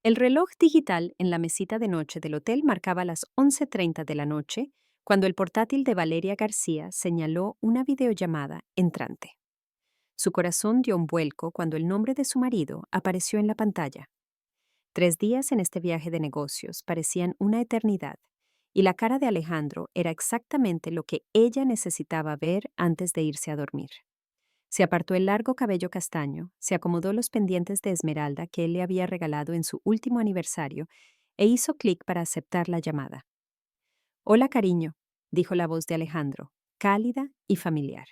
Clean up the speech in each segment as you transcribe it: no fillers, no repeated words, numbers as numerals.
El reloj digital en la mesita de noche del hotel marcaba las 11:30 de la noche cuando el portátil de Valeria García señaló una videollamada entrante. Su corazón dio un vuelco cuando el nombre de su marido apareció en la pantalla. 3 días en este viaje de negocios parecían una eternidad, y la cara de Alejandro era exactamente lo que ella necesitaba ver antes de irse a dormir. Se apartó el largo cabello castaño, se acomodó los pendientes de esmeralda que él le había regalado en su último aniversario e hizo clic para aceptar la llamada. Hola, cariño, dijo la voz de Alejandro, cálida y familiar.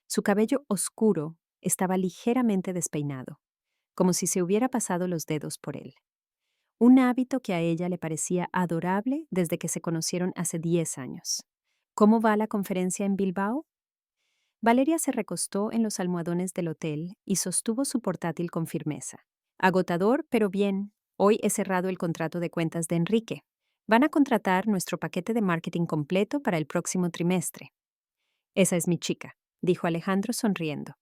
Su cabello oscuro estaba ligeramente despeinado, como si se hubiera pasado los dedos por él. Un hábito que a ella le parecía adorable desde que se conocieron hace 10 años. ¿Cómo va la conferencia en Bilbao? Valeria se recostó en los almohadones del hotel y sostuvo su portátil con firmeza. Agotador, pero bien. Hoy he cerrado el contrato de cuentas de Enrique. Van a contratar nuestro paquete de marketing completo para el próximo trimestre. Esa es mi chica, dijo Alejandro sonriendo.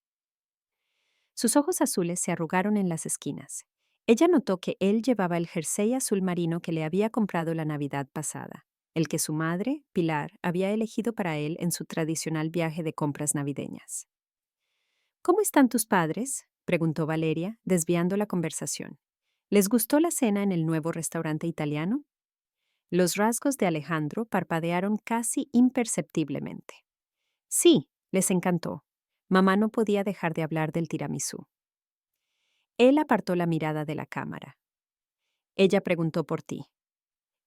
Sus ojos azules se arrugaron en las esquinas. Ella notó que él llevaba el jersey azul marino que le había comprado la Navidad pasada, el que su madre, Pilar, había elegido para él en su tradicional viaje de compras navideñas. ¿Cómo están tus padres?, preguntó Valeria, desviando la conversación. ¿Les gustó la cena en el nuevo restaurante italiano? Los rasgos de Alejandro parpadearon casi imperceptiblemente. Sí, les encantó. Mamá no podía dejar de hablar del tiramisú. Él apartó la mirada de la cámara. Ella preguntó por ti.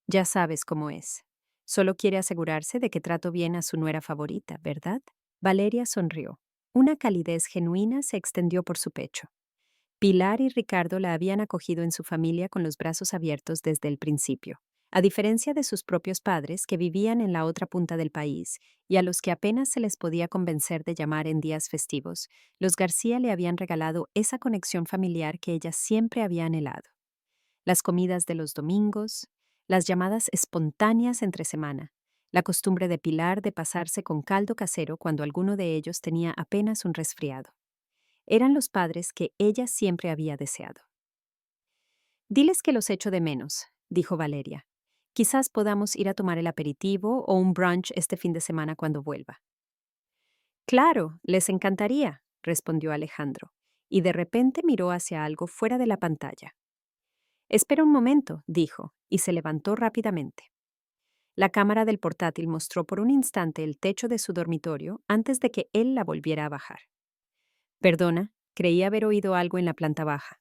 Ya sabes cómo es. Solo quiere asegurarse de que trato bien a su nuera favorita, ¿verdad? Valeria sonrió. Una calidez genuina se extendió por su pecho. Pilar y Ricardo la habían acogido en su familia con los brazos abiertos desde el principio, a diferencia de sus propios padres que vivían en la otra punta del país y a los que apenas se les podía convencer de llamar en días festivos. Los García le habían regalado esa conexión familiar que ella siempre había anhelado. Las comidas de los domingos, las llamadas espontáneas entre semana, la costumbre de Pilar de pasarse con caldo casero cuando alguno de ellos tenía apenas un resfriado. Eran los padres que ella siempre había deseado. Diles que los echo de menos, dijo Valeria. Quizás podamos ir a tomar el aperitivo o un brunch este fin de semana cuando vuelva. Claro, les encantaría, respondió Alejandro, y de repente miró hacia algo fuera de la pantalla. Espera un momento, dijo, y se levantó rápidamente. La cámara del portátil mostró por un instante el techo de su dormitorio antes de que él la volviera a bajar. Perdona, creí haber oído algo en la planta baja.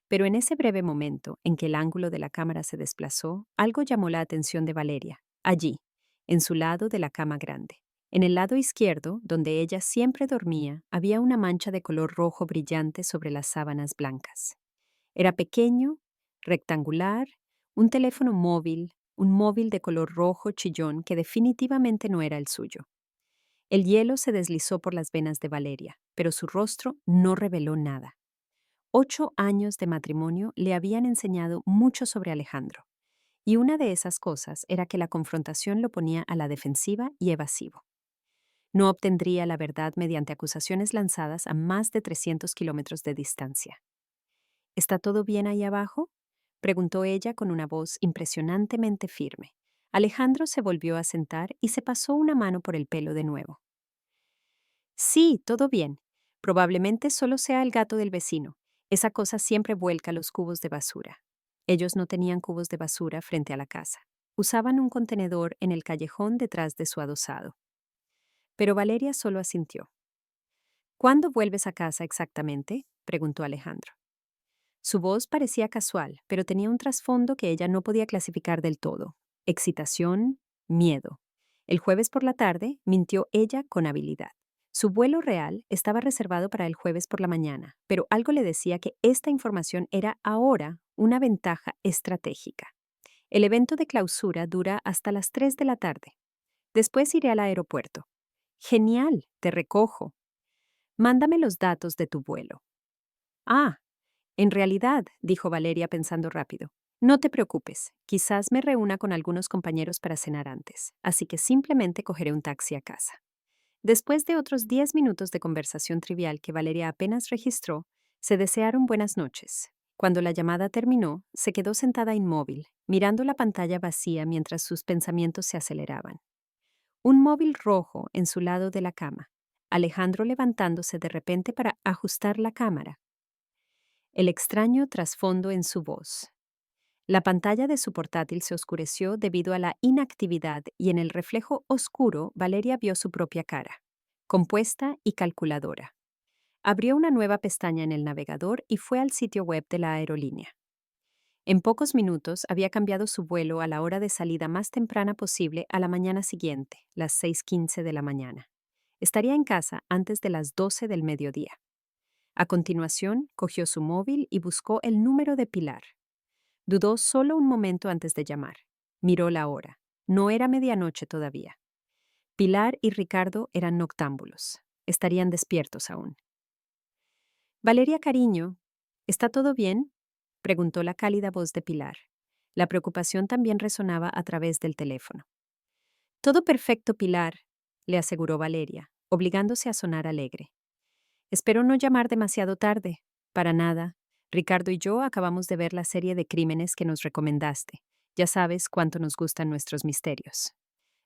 Pero en ese breve momento en que el ángulo de la cámara se desplazó, algo llamó la atención de Valeria, allí, en su lado de la cama grande. En el lado izquierdo, donde ella siempre dormía, había una mancha de color rojo brillante sobre las sábanas blancas. Era pequeño, rectangular, un móvil de color rojo chillón que definitivamente no era el suyo. El hielo se deslizó por las venas de Valeria, pero su rostro no reveló nada. 8 años de matrimonio le habían enseñado mucho sobre Alejandro, y una de esas cosas era que la confrontación lo ponía a la defensiva y evasivo. No obtendría la verdad mediante acusaciones lanzadas a más de 300 kilómetros de distancia. ¿Está todo bien ahí abajo?, preguntó ella con una voz impresionantemente firme. Alejandro se volvió a sentar y se pasó una mano por el pelo de nuevo. Sí, todo bien. Probablemente solo sea el gato del vecino. Esa cosa siempre vuelca los cubos de basura. Ellos no tenían cubos de basura frente a la casa. Usaban un contenedor en el callejón detrás de su adosado. Pero Valeria solo asintió. ¿Cuándo vuelves a casa exactamente?, preguntó Alejandro. Su voz parecía casual, pero tenía un trasfondo que ella no podía clasificar del todo. Excitación, miedo. El jueves por la tarde, mintió ella con habilidad. Su vuelo real estaba reservado para el jueves por la mañana, pero algo le decía que esta información era ahora una ventaja estratégica. El evento de clausura dura hasta las 3 de la tarde. Después iré al aeropuerto. Genial, te recojo. Mándame los datos de tu vuelo. Ah, en realidad, dijo Valeria pensando rápido, no te preocupes, quizás me reúna con algunos compañeros para cenar antes, así que simplemente cogeré un taxi a casa. Después de otros 10 minutos de conversación trivial que Valeria apenas registró, se desearon buenas noches, Cuando la llamada terminó, se quedó sentada inmóvil, mirando la pantalla vacía mientras sus pensamientos se aceleraban. Un móvil rojo en su lado de la cama. Alejandro levantándose de repente para ajustar la cámara. El extraño trasfondo en su voz. La pantalla de su portátil se oscureció debido a la inactividad y en el reflejo oscuro Valeria vio su propia cara, compuesta y calculadora. Abrió una nueva pestaña en el navegador y fue al sitio web de la aerolínea. En pocos minutos había cambiado su vuelo a la hora de salida más temprana posible a la mañana siguiente, las 6:15 de la mañana. Estaría en casa antes de las 12 del mediodía. A continuación, cogió su móvil y buscó el número de Pilar. Dudó solo un momento antes de llamar. Miró la hora. No era medianoche todavía. Pilar y Ricardo eran noctámbulos. Estarían despiertos aún. Valeria, cariño, ¿está todo bien?, preguntó la cálida voz de Pilar. La preocupación también resonaba a través del teléfono. Todo perfecto, Pilar, le aseguró Valeria, obligándose a sonar alegre. Espero no llamar demasiado tarde. Para nada. Ricardo y yo acabamos de ver la serie de crímenes que nos recomendaste. Ya sabes cuánto nos gustan nuestros misterios.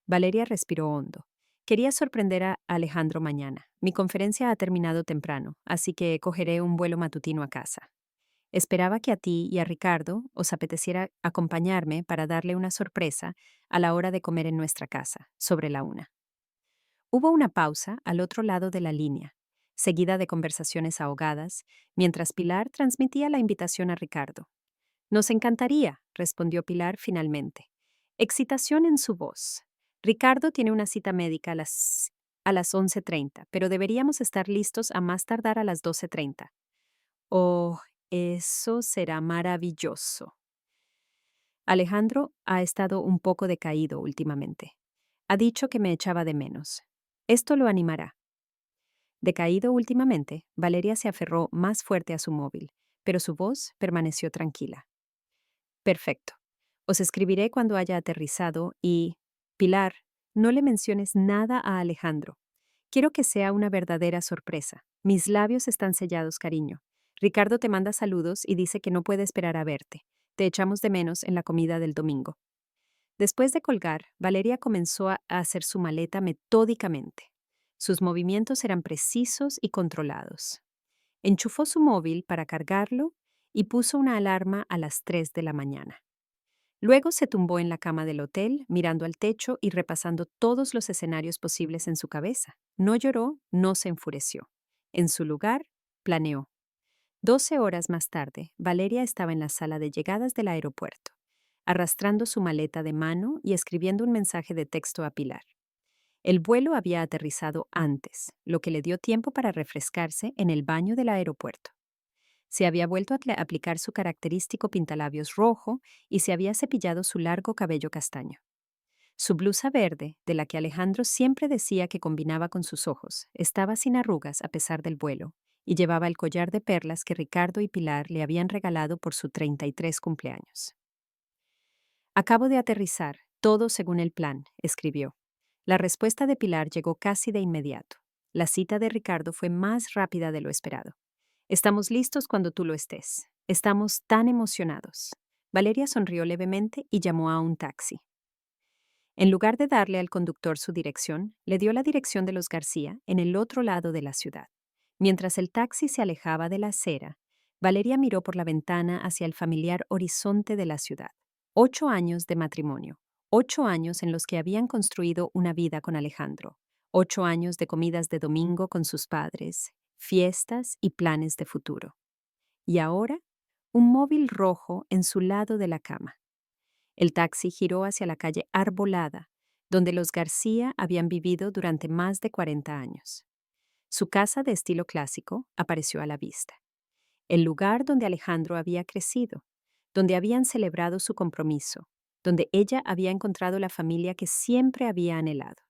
Valeria respiró hondo. Quería sorprender a Alejandro mañana. Mi conferencia ha terminado temprano, así que cogeré un vuelo matutino a casa. Esperaba que a ti y a Ricardo os apeteciera acompañarme para darle una sorpresa a la hora de comer en nuestra casa, sobre la 1. Hubo una pausa al otro lado de la línea, seguida de conversaciones ahogadas, mientras Pilar transmitía la invitación a Ricardo. Nos encantaría, respondió Pilar finalmente. Excitación en su voz. Ricardo tiene una cita médica a las 11:30, pero deberíamos estar listos a más tardar a las 12:30. Oh, eso será maravilloso. Alejandro ha estado un poco decaído últimamente. Ha dicho que me echaba de menos. Esto lo animará. Decaído últimamente, Valeria se aferró más fuerte a su móvil, pero su voz permaneció tranquila. Perfecto. Os escribiré cuando haya aterrizado y... Pilar, no le menciones nada a Alejandro. Quiero que sea una verdadera sorpresa. Mis labios están sellados, cariño. Ricardo te manda saludos y dice que no puede esperar a verte. Te echamos de menos en la comida del domingo. Después de colgar, Valeria comenzó a hacer su maleta metódicamente. Sus movimientos eran precisos y controlados. Enchufó su móvil para cargarlo y puso una alarma a las 3 de la mañana. Luego se tumbó en la cama del hotel, mirando al techo y repasando todos los escenarios posibles en su cabeza. No lloró, no se enfureció. En su lugar, planeó. 12 horas más tarde, Valeria estaba en la sala de llegadas del aeropuerto, arrastrando su maleta de mano y escribiendo un mensaje de texto a Pilar. El vuelo había aterrizado antes, lo que le dio tiempo para refrescarse en el baño del aeropuerto. Se había vuelto a aplicar su característico pintalabios rojo y se había cepillado su largo cabello castaño. Su blusa verde, de la que Alejandro siempre decía que combinaba con sus ojos, estaba sin arrugas a pesar del vuelo, y llevaba el collar de perlas que Ricardo y Pilar le habían regalado por su 33 cumpleaños. Acabo de aterrizar, todo según el plan, escribió. La respuesta de Pilar llegó casi de inmediato. La cita de Ricardo fue más rápida de lo esperado. Estamos listos cuando tú lo estés. Estamos tan emocionados. Valeria sonrió levemente y llamó a un taxi. En lugar de darle al conductor su dirección, le dio la dirección de los García en el otro lado de la ciudad. Mientras el taxi se alejaba de la acera, Valeria miró por la ventana hacia el familiar horizonte de la ciudad. 8 años de matrimonio, 8 años en los que habían construido una vida con Alejandro, 8 años de comidas de domingo con sus padres, fiestas y planes de futuro. Y ahora, un móvil rojo en su lado de la cama. El taxi giró hacia la calle Arbolada, donde los García habían vivido durante más de 40 años. Su casa de estilo clásico apareció a la vista. El lugar donde Alejandro había crecido, donde habían celebrado su compromiso, donde ella había encontrado la familia que siempre había anhelado.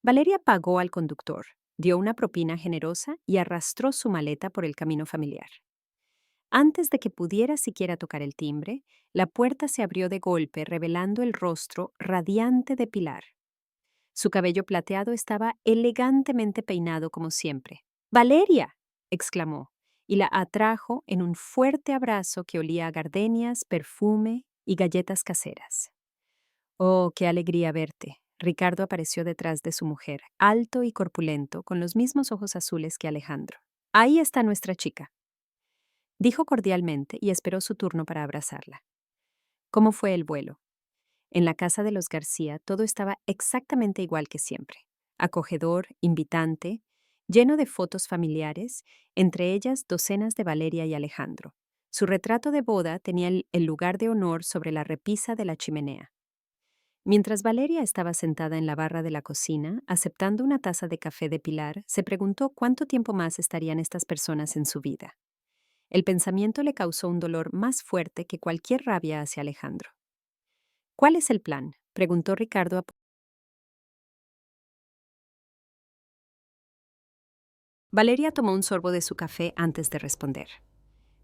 Valeria pagó al conductor, dio una propina generosa y arrastró su maleta por el camino familiar. Antes de que pudiera siquiera tocar el timbre, la puerta se abrió de golpe, revelando el rostro radiante de Pilar. Su cabello plateado estaba elegantemente peinado como siempre. ¡Valeria!, exclamó, y la atrajo en un fuerte abrazo que olía a gardenias, perfume y galletas caseras. Oh, qué alegría verte. Ricardo apareció detrás de su mujer, alto y corpulento, con los mismos ojos azules que Alejandro. Ahí está nuestra chica, dijo cordialmente y esperó su turno para abrazarla. ¿Cómo fue el vuelo? En la casa de los García todo estaba exactamente igual que siempre. Acogedor, invitante, lleno de fotos familiares, entre ellas docenas de Valeria y Alejandro. Su retrato de boda tenía el lugar de honor sobre la repisa de la chimenea. Mientras Valeria estaba sentada en la barra de la cocina, aceptando una taza de café de Pilar, se preguntó cuánto tiempo más estarían estas personas en su vida. El pensamiento le causó un dolor más fuerte que cualquier rabia hacia Alejandro. ¿Cuál es el plan?, preguntó Ricardo. Valeria tomó un sorbo de su café antes de responder.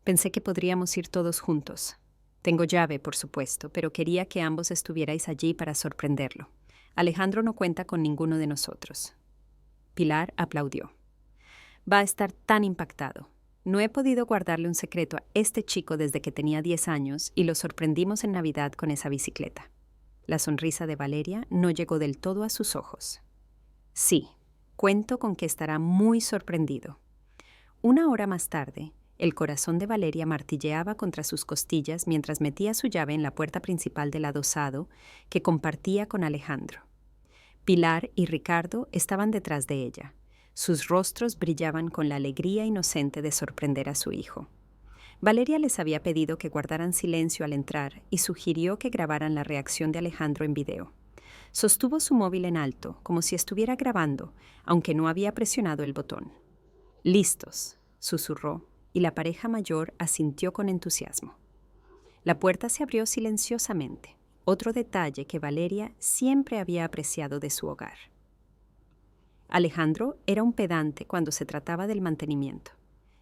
Pensé que podríamos ir todos juntos. Tengo llave, por supuesto, pero quería que ambos estuvierais allí para sorprenderlo. Alejandro no cuenta con ninguno de nosotros. Pilar aplaudió. Va a estar tan impactado. No he podido guardarle un secreto a este chico desde que tenía 10 años y lo sorprendimos en Navidad con esa bicicleta. La sonrisa de Valeria no llegó del todo a sus ojos. Sí, cuento con que estará muy sorprendido. Una hora más tarde, el corazón de Valeria martilleaba contra sus costillas mientras metía su llave en la puerta principal del adosado que compartía con Alejandro. Pilar y Ricardo estaban detrás de ella. Sus rostros brillaban con la alegría inocente de sorprender a su hijo. Valeria les había pedido que guardaran silencio al entrar y sugirió que grabaran la reacción de Alejandro en video. Sostuvo su móvil en alto, como si estuviera grabando, aunque no había presionado el botón. «Listos», susurró, y la pareja mayor asintió con entusiasmo. La puerta se abrió silenciosamente, otro detalle que Valeria siempre había apreciado de su hogar. Alejandro era un pedante cuando se trataba del mantenimiento.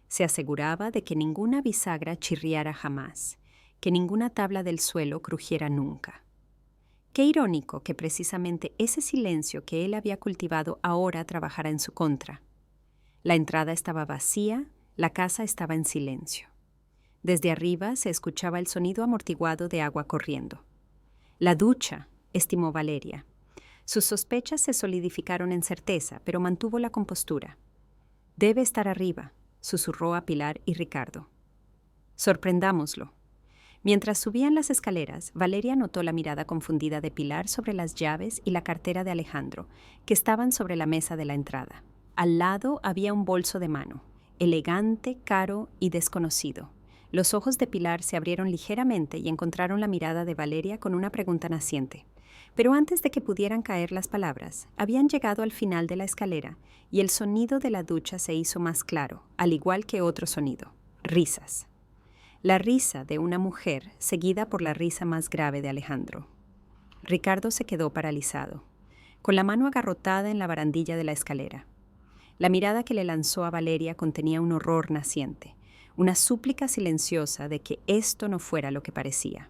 Se aseguraba de que ninguna bisagra chirriara jamás, que ninguna tabla del suelo crujiera nunca. Qué irónico que precisamente ese silencio que él había cultivado ahora trabajara en su contra. La entrada estaba vacía, la casa estaba en silencio. Desde arriba se escuchaba el sonido amortiguado de agua corriendo. La ducha, estimó Valeria. Sus sospechas se solidificaron en certeza, pero mantuvo la compostura. Debe estar arriba, susurró a Pilar y Ricardo. Sorprendámoslo. Mientras subían las escaleras, Valeria notó la mirada confundida de Pilar sobre las llaves y la cartera de Alejandro, que estaban sobre la mesa de la entrada. Al lado había un bolso de mano, elegante, caro y desconocido. Los ojos de Pilar se abrieron ligeramente y encontraron la mirada de Valeria con una pregunta naciente. Pero antes de que pudieran caer las palabras, habían llegado al final de la escalera y el sonido de la ducha se hizo más claro, al igual que otro sonido: risas. La risa de una mujer seguida por la risa más grave de Alejandro. Ricardo se quedó paralizado, con la mano agarrotada en la barandilla de la escalera. La mirada que le lanzó a Valeria contenía un horror naciente, una súplica silenciosa de que esto no fuera lo que parecía.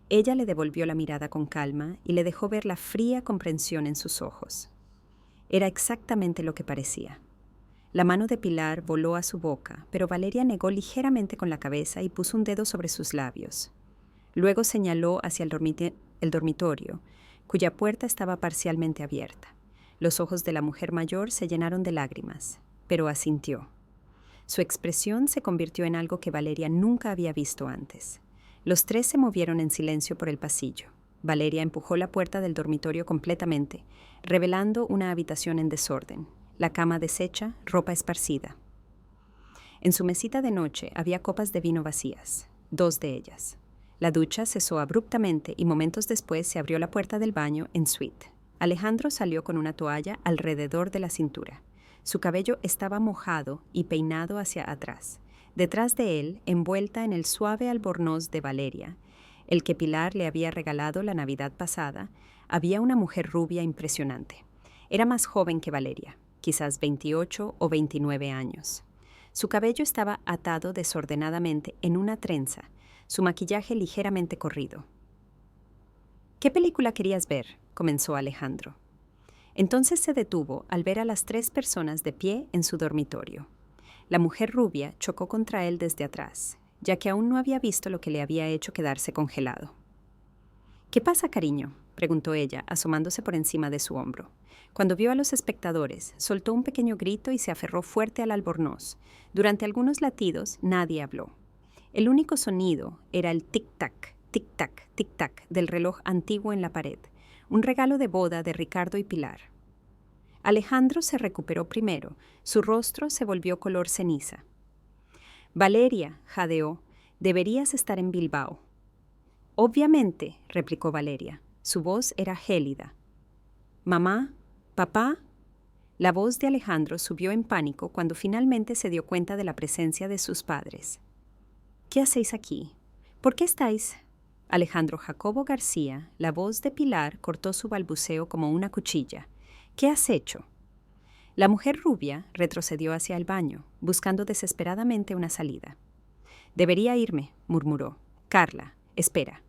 Ella le devolvió la mirada con calma y le dejó ver la fría comprensión en sus ojos. Era exactamente lo que parecía. La mano de Pilar voló a su boca, pero Valeria negó ligeramente con la cabeza y puso un dedo sobre sus labios. Luego señaló hacia el dormitorio, cuya puerta estaba parcialmente abierta. Los ojos de la mujer mayor se llenaron de lágrimas, pero asintió. Su expresión se convirtió en algo que Valeria nunca había visto antes. Los tres se movieron en silencio por el pasillo. Valeria empujó la puerta del dormitorio completamente, revelando una habitación en desorden, la cama deshecha, ropa esparcida. En su mesita de noche había copas de vino vacías, 2 de ellas. La ducha cesó abruptamente y momentos después se abrió la puerta del baño en suite. Alejandro salió con una toalla alrededor de la cintura. Su cabello estaba mojado y peinado hacia atrás. Detrás de él, envuelta en el suave albornoz de Valeria, el que Pilar le había regalado la Navidad pasada, había una mujer rubia impresionante. Era más joven que Valeria, quizás 28 o 29 años. Su cabello estaba atado desordenadamente en una trenza, su maquillaje ligeramente corrido. «¿Qué película querías ver?», comenzó Alejandro. Entonces se detuvo al ver a las 3 personas de pie en su dormitorio. La mujer rubia chocó contra él desde atrás, ya que aún no había visto lo que le había hecho quedarse congelado. «¿Qué pasa, cariño?», preguntó ella, asomándose por encima de su hombro. Cuando vio a los espectadores, soltó un pequeño grito y se aferró fuerte al albornoz. Durante algunos latidos, nadie habló. El único sonido era el tic-tac, tic-tac, tic-tac del reloj antiguo en la pared, un regalo de boda de Ricardo y Pilar. Alejandro se recuperó primero, su rostro se volvió color ceniza. «Valeria», jadeó, «deberías estar en Bilbao». «Obviamente», replicó Valeria. Su voz era gélida. «Mamá, papá». La voz de Alejandro subió en pánico cuando finalmente se dio cuenta de la presencia de sus padres. «¿Qué hacéis aquí? ¿Por qué estáis?» Alejandro Jacobo García, la voz de Pilar, cortó su balbuceo como una cuchilla. «¿Qué has hecho?» La mujer rubia retrocedió hacia el baño, buscando desesperadamente una salida. «Debería irme», murmuró. «Carla, espera».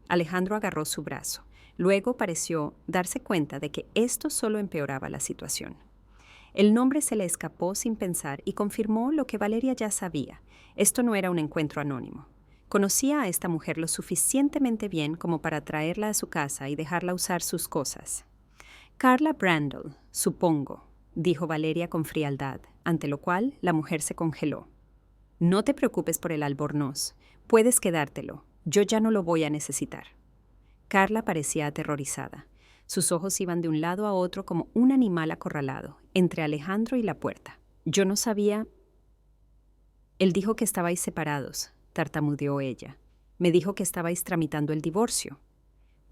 Alejandro agarró su brazo. Luego pareció darse cuenta de que esto solo empeoraba la situación. El nombre se le escapó sin pensar y confirmó lo que Valeria ya sabía. Esto no era un encuentro anónimo. Conocía a esta mujer lo suficientemente bien como para traerla a su casa y dejarla usar sus cosas. «Carla Brandel, supongo», dijo Valeria con frialdad, ante lo cual la mujer se congeló. «No te preocupes por el albornoz. Puedes quedártelo. Yo ya no lo voy a necesitar». Carla parecía aterrorizada. Sus ojos iban de un lado a otro como un animal acorralado, entre Alejandro y la puerta. «Yo no sabía...» «Él dijo que estabais separados», tartamudeó ella. «Me dijo que estabais tramitando el divorcio».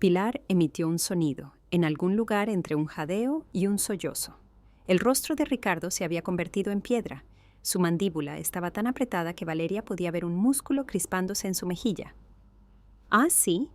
Pilar emitió un sonido, en algún lugar entre un jadeo y un sollozo. El rostro de Ricardo se había convertido en piedra. Su mandíbula estaba tan apretada que Valeria podía ver un músculo crispándose en su mejilla. «¿Ah, sí?»,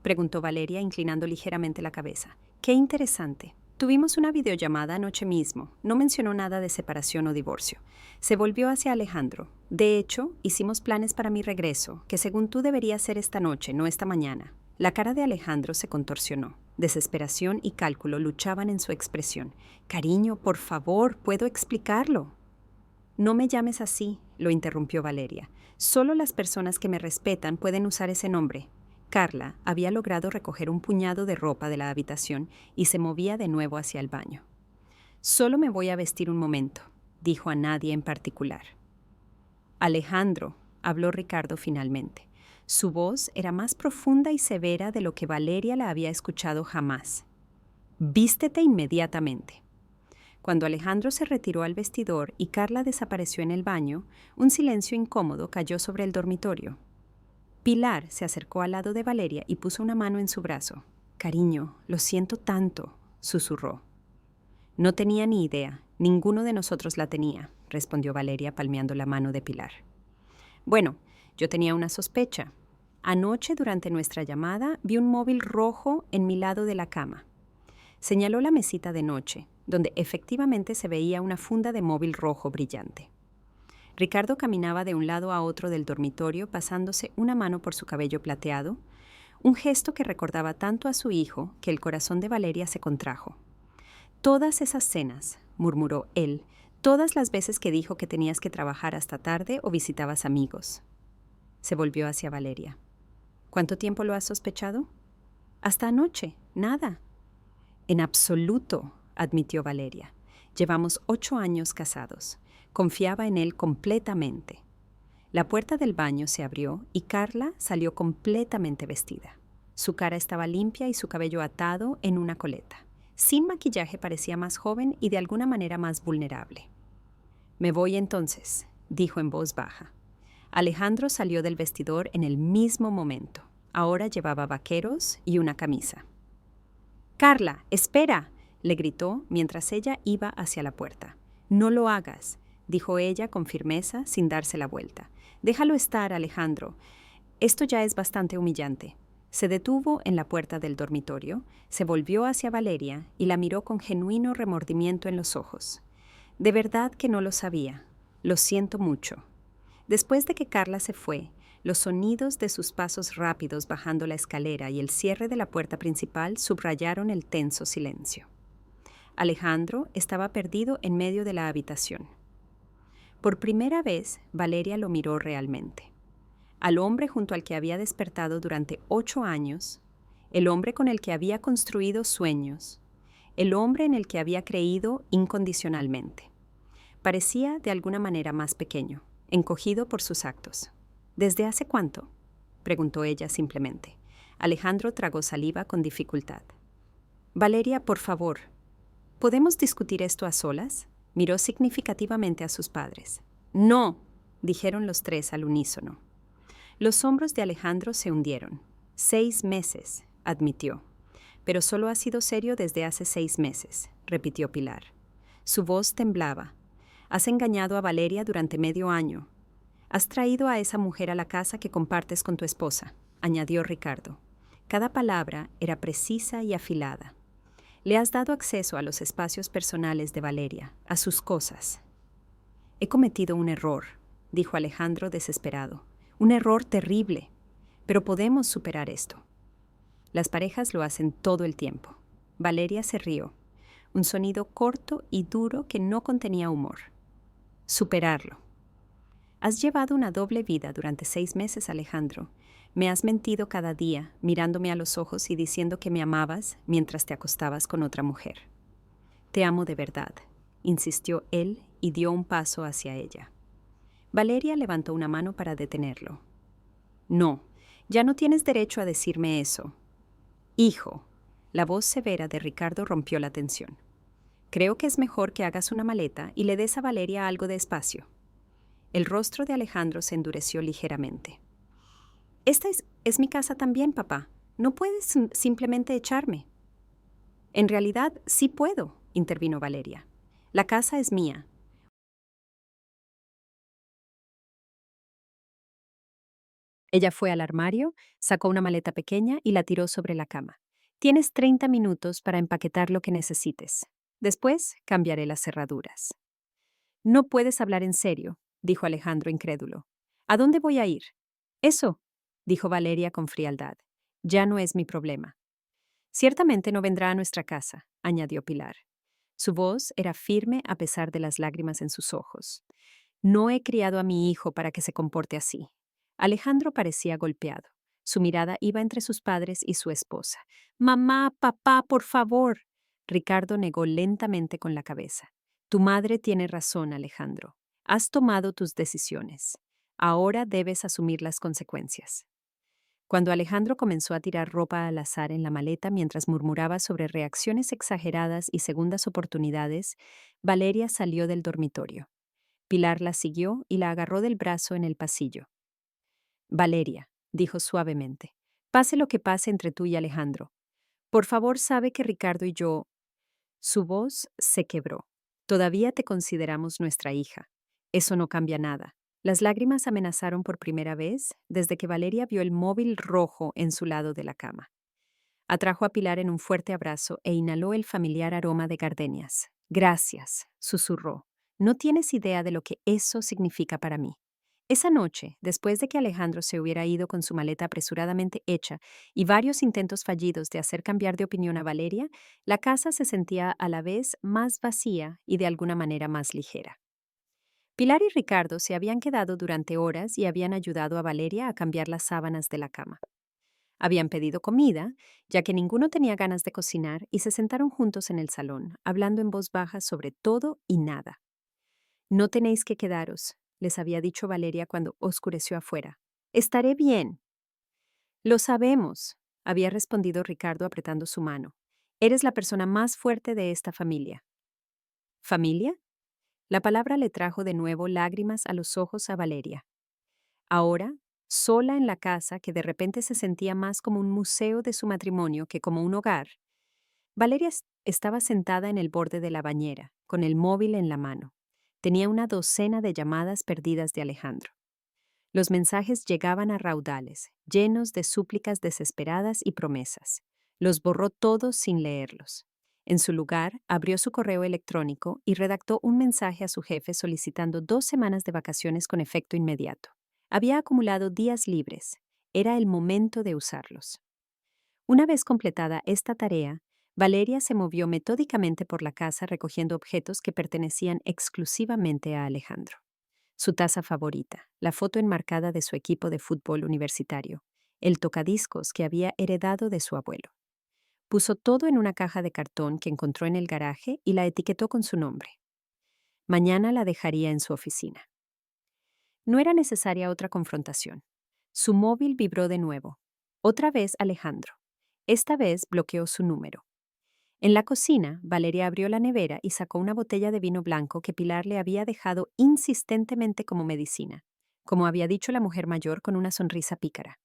preguntó Valeria, inclinando ligeramente la cabeza. «Qué interesante. Tuvimos una videollamada anoche mismo. No mencionó nada de separación o divorcio». Se volvió hacia Alejandro. «De hecho, hicimos planes para mi regreso, que según tú debería ser esta noche, no esta mañana». La cara de Alejandro se contorsionó. Desesperación y cálculo luchaban en su expresión. «Cariño, por favor, puedo explicarlo». «No me llames así», lo interrumpió Valeria. «Solo las personas que me respetan pueden usar ese nombre». Carla había logrado recoger un puñado de ropa de la habitación y se movía de nuevo hacia el baño. «Solo me voy a vestir un momento», dijo a nadie en particular. «Alejandro», habló Ricardo finalmente. Su voz era más profunda y severa de lo que Valeria la había escuchado jamás. «Vístete inmediatamente». Cuando Alejandro se retiró al vestidor y Carla desapareció en el baño, un silencio incómodo cayó sobre el dormitorio. Pilar se acercó al lado de Valeria y puso una mano en su brazo. «Cariño, lo siento tanto», susurró. «No tenía ni idea. Ninguno de nosotros la tenía», respondió Valeria palmeando la mano de Pilar. «Bueno, yo tenía una sospecha. Anoche, durante nuestra llamada, vi un móvil rojo en mi lado de la cama». Señaló la mesita de noche, donde efectivamente se veía una funda de móvil rojo brillante. Ricardo caminaba de un lado a otro del dormitorio pasándose una mano por su cabello plateado, un gesto que recordaba tanto a su hijo que el corazón de Valeria se contrajo. «Todas esas cenas», murmuró él, «todas las veces que dijo que tenías que trabajar hasta tarde o visitabas amigos». Se volvió hacia Valeria. «¿Cuánto tiempo lo has sospechado?» «Hasta anoche, nada». «En absoluto», admitió Valeria. «Llevamos 8 años casados. Confiaba en él completamente». La puerta del baño se abrió y Carla salió completamente vestida. Su cara estaba limpia y su cabello atado en una coleta. Sin maquillaje parecía más joven y de alguna manera más vulnerable. «Me voy entonces», dijo en voz baja. Alejandro salió del vestidor en el mismo momento. Ahora llevaba vaqueros y una camisa. «Carla, espera», le gritó mientras ella iba hacia la puerta. «No lo hagas», dijo ella con firmeza sin darse la vuelta. «Déjalo estar, Alejandro. Esto ya es bastante humillante». Se detuvo en la puerta del dormitorio, se volvió hacia Valeria y la miró con genuino remordimiento en los ojos. «De verdad que no lo sabía. Lo siento mucho». Después de que Carla se fue, los sonidos de sus pasos rápidos bajando la escalera y el cierre de la puerta principal subrayaron el tenso silencio. Alejandro estaba perdido en medio de la habitación. Por primera vez, Valeria lo miró realmente. Al hombre junto al que había despertado durante 8 años, el hombre con el que había construido sueños, el hombre en el que había creído incondicionalmente. Parecía de alguna manera más pequeño, encogido por sus actos. ¿Desde hace cuánto?, preguntó ella simplemente. Alejandro tragó saliva con dificultad. Valeria, por favor, ¿podemos discutir esto a solas? Miró significativamente a sus padres. No, dijeron los tres al unísono. Los hombros de Alejandro se hundieron. 6 meses, admitió. Pero solo ha sido serio desde hace 6 meses, repitió Pilar. Su voz temblaba. Has engañado a Valeria durante medio año. Has traído a esa mujer a la casa que compartes con tu esposa, añadió Ricardo. Cada palabra era precisa y afilada. Le has dado acceso a los espacios personales de Valeria, a sus cosas. He cometido un error, dijo Alejandro desesperado. Un error terrible, pero podemos superar esto. Las parejas lo hacen todo el tiempo. Valeria se rió, un sonido corto y duro que no contenía humor. Superarlo. Has llevado una doble vida durante 6 meses, Alejandro. Me has mentido cada día, mirándome a los ojos y diciendo que me amabas mientras te acostabas con otra mujer. Te amo de verdad, insistió él y dio un paso hacia ella. Valeria levantó una mano para detenerlo. No, ya no tienes derecho a decirme eso. Hijo, la voz severa de Ricardo rompió la tensión. Creo que es mejor que hagas una maleta y le des a Valeria algo de espacio. El rostro de Alejandro se endureció ligeramente. Esta es mi casa también, papá. No puedes simplemente echarme. En realidad, sí puedo, intervino Valeria. La casa es mía. Ella fue al armario, sacó una maleta pequeña y la tiró sobre la cama. Tienes 30 minutos para empaquetar lo que necesites. Después cambiaré las cerraduras. No puedes hablar en serio, dijo Alejandro incrédulo. ¿A dónde voy a ir? Eso, dijo Valeria con frialdad. Ya no es mi problema. Ciertamente no vendrá a nuestra casa, añadió Pilar. Su voz era firme a pesar de las lágrimas en sus ojos. No he criado a mi hijo para que se comporte así. Alejandro parecía golpeado. Su mirada iba entre sus padres y su esposa. Mamá, papá, por favor. Ricardo negó lentamente con la cabeza. Tu madre tiene razón, Alejandro. Has tomado tus decisiones. Ahora debes asumir las consecuencias. Cuando Alejandro comenzó a tirar ropa al azar en la maleta mientras murmuraba sobre reacciones exageradas y segundas oportunidades, Valeria salió del dormitorio. Pilar la siguió y la agarró del brazo en el pasillo. Valeria, dijo suavemente, pase lo que pase entre tú y Alejandro. Por favor, sabe que Ricardo y yo... Su voz se quebró. Todavía te consideramos nuestra hija. Eso no cambia nada. Las lágrimas amenazaron por primera vez desde que Valeria vio el móvil rojo en su lado de la cama. Atrajo a Pilar en un fuerte abrazo e inhaló el familiar aroma de gardenias. Gracias, susurró. No tienes idea de lo que eso significa para mí. Esa noche, después de que Alejandro se hubiera ido con su maleta apresuradamente hecha y varios intentos fallidos de hacer cambiar de opinión a Valeria, la casa se sentía a la vez más vacía y de alguna manera más ligera. Pilar y Ricardo se habían quedado durante horas y habían ayudado a Valeria a cambiar las sábanas de la cama. Habían pedido comida, ya que ninguno tenía ganas de cocinar, y se sentaron juntos en el salón, hablando en voz baja sobre todo y nada. No tenéis que quedaros, les había dicho Valeria cuando oscureció afuera. Estaré bien. Lo sabemos, había respondido Ricardo apretando su mano. Eres la persona más fuerte de esta familia. ¿Familia? La palabra le trajo de nuevo lágrimas a los ojos a Valeria. Ahora, sola en la casa que de repente se sentía más como un museo de su matrimonio que como un hogar, Valeria estaba sentada en el borde de la bañera, con el móvil en la mano. Tenía una docena de llamadas perdidas de Alejandro. Los mensajes llegaban a raudales, llenos de súplicas desesperadas y promesas. Los borró todos sin leerlos. En su lugar, abrió su correo electrónico y redactó un mensaje a su jefe solicitando 2 semanas de vacaciones con efecto inmediato. Había acumulado días libres. Era el momento de usarlos. Una vez completada esta tarea, Valeria se movió metódicamente por la casa recogiendo objetos que pertenecían exclusivamente a Alejandro. Su taza favorita, la foto enmarcada de su equipo de fútbol universitario, el tocadiscos que había heredado de su abuelo. Puso todo en una caja de cartón que encontró en el garaje y la etiquetó con su nombre. Mañana la dejaría en su oficina. No era necesaria otra confrontación. Su móvil vibró de nuevo. Otra vez Alejandro. Esta vez bloqueó su número. En la cocina, Valeria abrió la nevera y sacó una botella de vino blanco que Pilar le había dejado insistentemente como medicina, como había dicho la mujer mayor con una sonrisa pícara.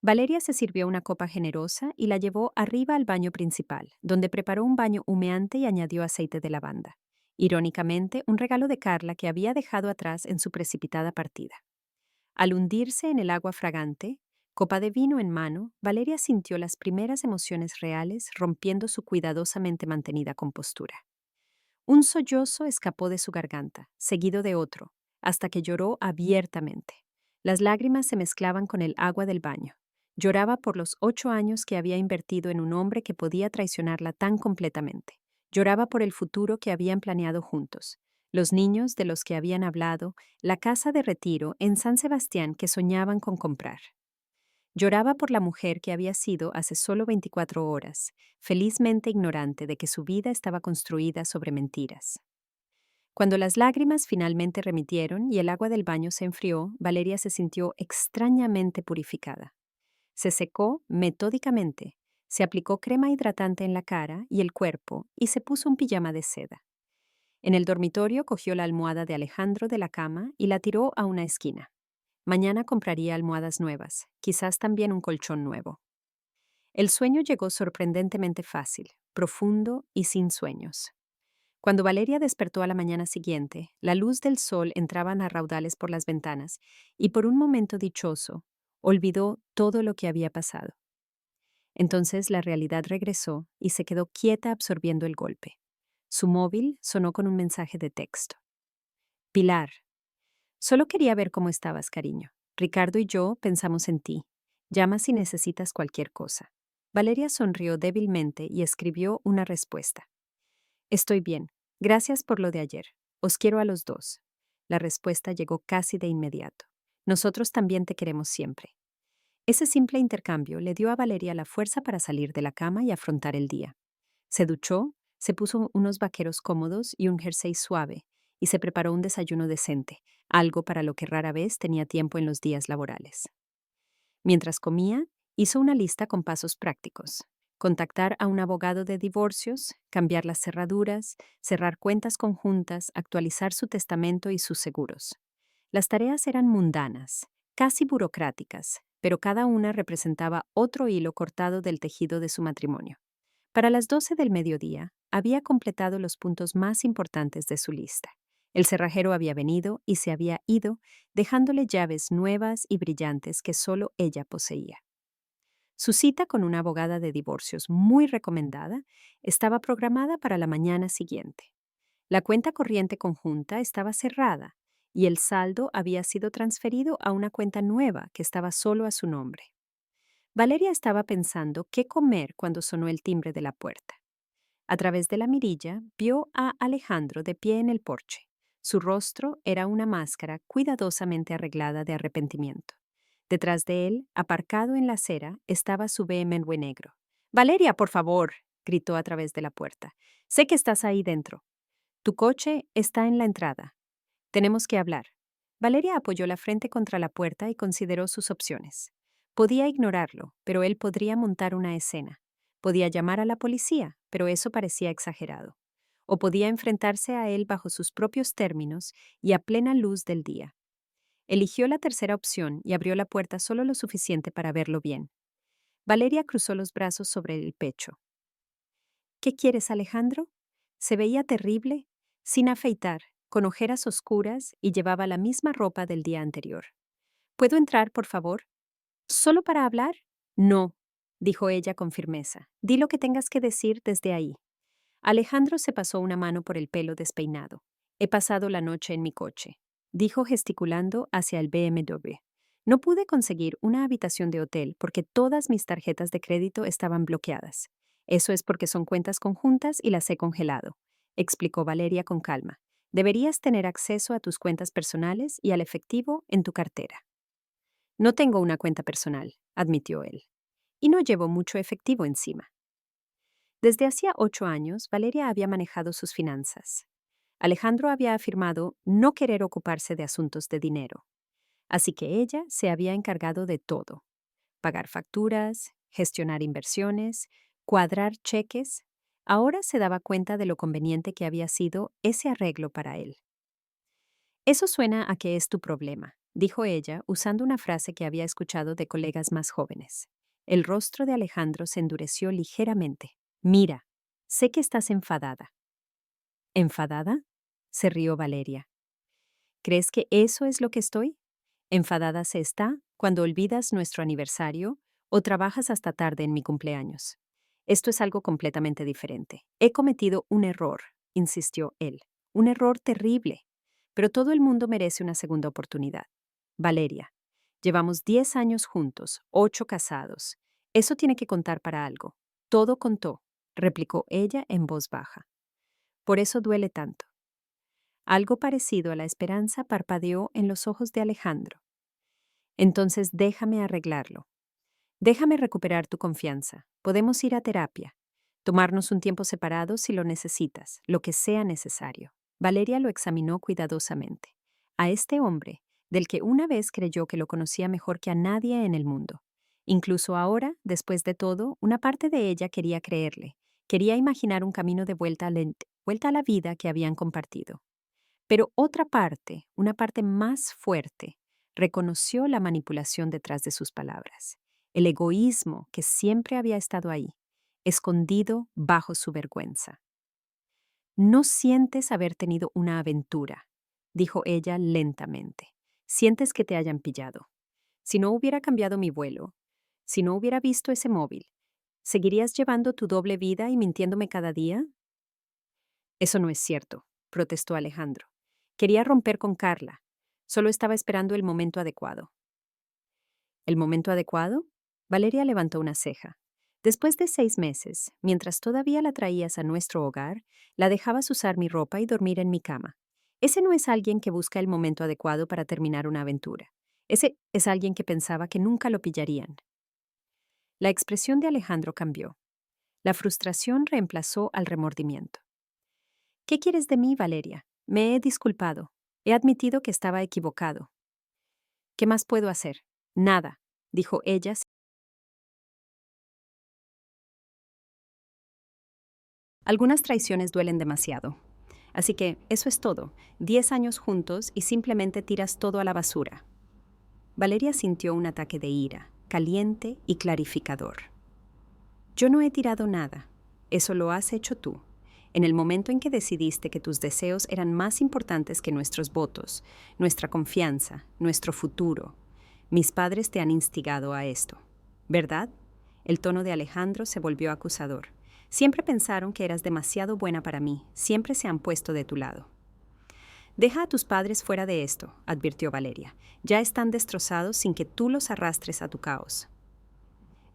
Valeria se sirvió una copa generosa y la llevó arriba al baño principal, donde preparó un baño humeante y añadió aceite de lavanda. Irónicamente, un regalo de Carla que había dejado atrás en su precipitada partida. Al hundirse en el agua fragante, copa de vino en mano, Valeria sintió las primeras emociones reales rompiendo su cuidadosamente mantenida compostura. Un sollozo escapó de su garganta, seguido de otro, hasta que lloró abiertamente. Las lágrimas se mezclaban con el agua del baño. Lloraba por los 8 años que había invertido en un hombre que podía traicionarla tan completamente. Lloraba por el futuro que habían planeado juntos, los niños de los que habían hablado, la casa de retiro en San Sebastián que soñaban con comprar. Lloraba por la mujer que había sido hace solo 24 horas, felizmente ignorante de que su vida estaba construida sobre mentiras. Cuando las lágrimas finalmente remitieron y el agua del baño se enfrió, Valeria se sintió extrañamente purificada. Se secó metódicamente, se aplicó crema hidratante en la cara y el cuerpo y se puso un pijama de seda. En el dormitorio cogió la almohada de Alejandro de la cama y la tiró a una esquina. Mañana compraría almohadas nuevas, quizás también un colchón nuevo. El sueño llegó sorprendentemente fácil, profundo y sin sueños. Cuando Valeria despertó a la mañana siguiente, la luz del sol entraba a raudales por las ventanas y por un momento dichoso, olvidó todo lo que había pasado. Entonces la realidad regresó y se quedó quieta absorbiendo el golpe. Su móvil sonó con un mensaje de texto. Pilar, solo quería ver cómo estabas, cariño. Ricardo y yo pensamos en ti. Llama si necesitas cualquier cosa. Valeria sonrió débilmente y escribió una respuesta. Estoy bien. Gracias por lo de ayer. Os quiero a los dos. La respuesta llegó casi de inmediato. Nosotros también te queremos siempre. Ese simple intercambio le dio a Valeria la fuerza para salir de la cama y afrontar el día. Se duchó, se puso unos vaqueros cómodos y un jersey suave, y se preparó un desayuno decente, algo para lo que rara vez tenía tiempo en los días laborales. Mientras comía, hizo una lista con pasos prácticos. Contactar a un abogado de divorcios, cambiar las cerraduras, cerrar cuentas conjuntas, actualizar su testamento y sus seguros. Las tareas eran mundanas, casi burocráticas, pero cada una representaba otro hilo cortado del tejido de su matrimonio. Para las 12 del mediodía, había completado los puntos más importantes de su lista. El cerrajero había venido y se había ido, dejándole llaves nuevas y brillantes que solo ella poseía. Su cita con una abogada de divorcios muy recomendada estaba programada para la mañana siguiente. La cuenta corriente conjunta estaba cerrada y el saldo había sido transferido a una cuenta nueva que estaba solo a su nombre. Valeria estaba pensando qué comer cuando sonó el timbre de la puerta. A través de la mirilla vio a Alejandro de pie en el porche. Su rostro era una máscara cuidadosamente arreglada de arrepentimiento. Detrás de él, aparcado en la acera, estaba su BMW negro. «Valeria, por favor», gritó a través de la puerta. «Sé que estás ahí dentro. Tu coche está en la entrada. Tenemos que hablar». Valeria apoyó la frente contra la puerta y consideró sus opciones. Podía ignorarlo, pero él podría montar una escena. Podía llamar a la policía, pero eso parecía exagerado. O podía enfrentarse a él bajo sus propios términos y a plena luz del día. Eligió la tercera opción y abrió la puerta solo lo suficiente para verlo bien. Valeria cruzó los brazos sobre el pecho. «¿Qué quieres, Alejandro?» Se veía terrible, sin afeitar, con ojeras oscuras y llevaba la misma ropa del día anterior. «¿Puedo entrar, por favor?» «¿Solo para hablar?» «No», dijo ella con firmeza. «Di lo que tengas que decir desde ahí». Alejandro se pasó una mano por el pelo despeinado. «He pasado la noche en mi coche», dijo gesticulando hacia el BMW. «No pude conseguir una habitación de hotel porque todas mis tarjetas de crédito estaban bloqueadas. Eso es porque son cuentas conjuntas y las he congelado», explicó Valeria con calma. Deberías tener acceso a tus cuentas personales y al efectivo en tu cartera. No tengo una cuenta personal, admitió él, y no llevo mucho efectivo encima. Desde hacía 8 años, Valeria había manejado sus finanzas. Alejandro había afirmado no querer ocuparse de asuntos de dinero, así que ella se había encargado de todo: pagar facturas, gestionar inversiones, cuadrar cheques. Ahora se daba cuenta de lo conveniente que había sido ese arreglo para él. Eso suena a que es tu problema, dijo ella, usando una frase que había escuchado de colegas más jóvenes. El rostro de Alejandro se endureció ligeramente. Mira, sé que estás enfadada. ¿Enfadada? Se rió Valeria. ¿Crees que eso es lo que estoy? Enfadada se está cuando olvidas nuestro aniversario o trabajas hasta tarde en mi cumpleaños. Esto es algo completamente diferente. He cometido un error, insistió él. Un error terrible. Pero todo el mundo merece una segunda oportunidad. Valeria, llevamos 10 años juntos, 8 casados. Eso tiene que contar para algo. Todo contó, replicó ella en voz baja. Por eso duele tanto. Algo parecido a la esperanza parpadeó en los ojos de Alejandro. Entonces déjame arreglarlo. Déjame recuperar tu confianza. Podemos ir a terapia. Tomarnos un tiempo separado si lo necesitas, lo que sea necesario. Valeria lo examinó cuidadosamente. A este hombre, del que una vez creyó que lo conocía mejor que a nadie en el mundo. Incluso ahora, después de todo, una parte de ella quería creerle. Quería imaginar un camino de vuelta a la vida que habían compartido. Pero otra parte, una parte más fuerte, reconoció la manipulación detrás de sus palabras, el egoísmo que siempre había estado ahí, escondido bajo su vergüenza. No sientes haber tenido una aventura, dijo ella lentamente. Sientes que te hayan pillado. Si no hubiera cambiado mi vuelo, si no hubiera visto ese móvil, ¿seguirías llevando tu doble vida y mintiéndome cada día? Eso no es cierto, protestó Alejandro. Quería romper con Carla. Solo estaba esperando el momento adecuado. ¿El momento adecuado? Valeria levantó una ceja. Después de 6 meses, mientras todavía la traías a nuestro hogar, la dejabas usar mi ropa y dormir en mi cama. Ese no es alguien que busca el momento adecuado para terminar una aventura. Ese es alguien que pensaba que nunca lo pillarían. La expresión de Alejandro cambió. La frustración reemplazó al remordimiento. ¿Qué quieres de mí, Valeria? Me he disculpado. He admitido que estaba equivocado. ¿Qué más puedo hacer? Nada, dijo ella. Algunas traiciones duelen demasiado. Así que eso es todo. 10 años juntos y simplemente tiras todo a la basura. Valeria sintió un ataque de ira, caliente y clarificador. Yo no he tirado nada. Eso lo has hecho tú. En el momento en que decidiste que tus deseos eran más importantes que nuestros votos, nuestra confianza, nuestro futuro. Mis padres te han instigado a esto, ¿verdad? El tono de Alejandro se volvió acusador. Siempre pensaron que eras demasiado buena para mí, siempre se han puesto de tu lado. Deja a tus padres fuera de esto, advirtió Valeria. Ya están destrozados sin que tú los arrastres a tu caos.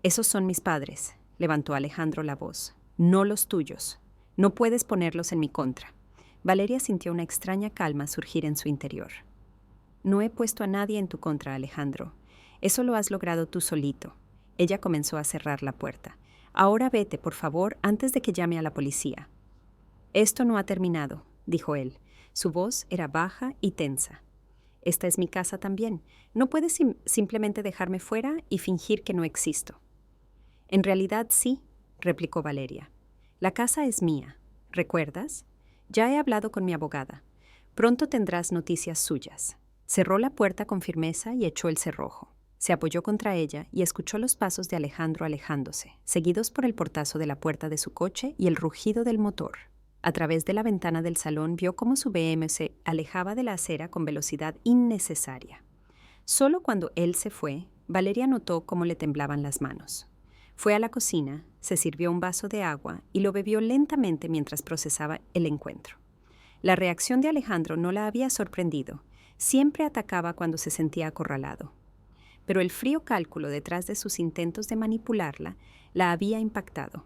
Esos son mis padres, levantó Alejandro la voz, no los tuyos. No puedes ponerlos en mi contra. Valeria sintió una extraña calma surgir en su interior. No he puesto a nadie en tu contra, Alejandro. Eso lo has logrado tú solito. Ella comenzó a cerrar la puerta. Ahora vete, por favor, antes de que llame a la policía. Esto no ha terminado, dijo él. Su voz era baja y tensa. Esta es mi casa también. No puedes simplemente dejarme fuera y fingir que no existo. En realidad sí, replicó Valeria. La casa es mía, ¿recuerdas? Ya he hablado con mi abogada. Pronto tendrás noticias suyas. Cerró la puerta con firmeza y echó el cerrojo. Se apoyó contra ella y escuchó los pasos de Alejandro alejándose, seguidos por el portazo de la puerta de su coche y el rugido del motor. A través de la ventana del salón vio cómo su BM se alejaba de la acera con velocidad innecesaria. Solo cuando él se fue, Valeria notó cómo le temblaban las manos. Fue a la cocina, se sirvió un vaso de agua y lo bebió lentamente mientras procesaba el encuentro. La reacción de Alejandro no la había sorprendido. Siempre atacaba cuando se sentía acorralado. Pero el frío cálculo detrás de sus intentos de manipularla la había impactado.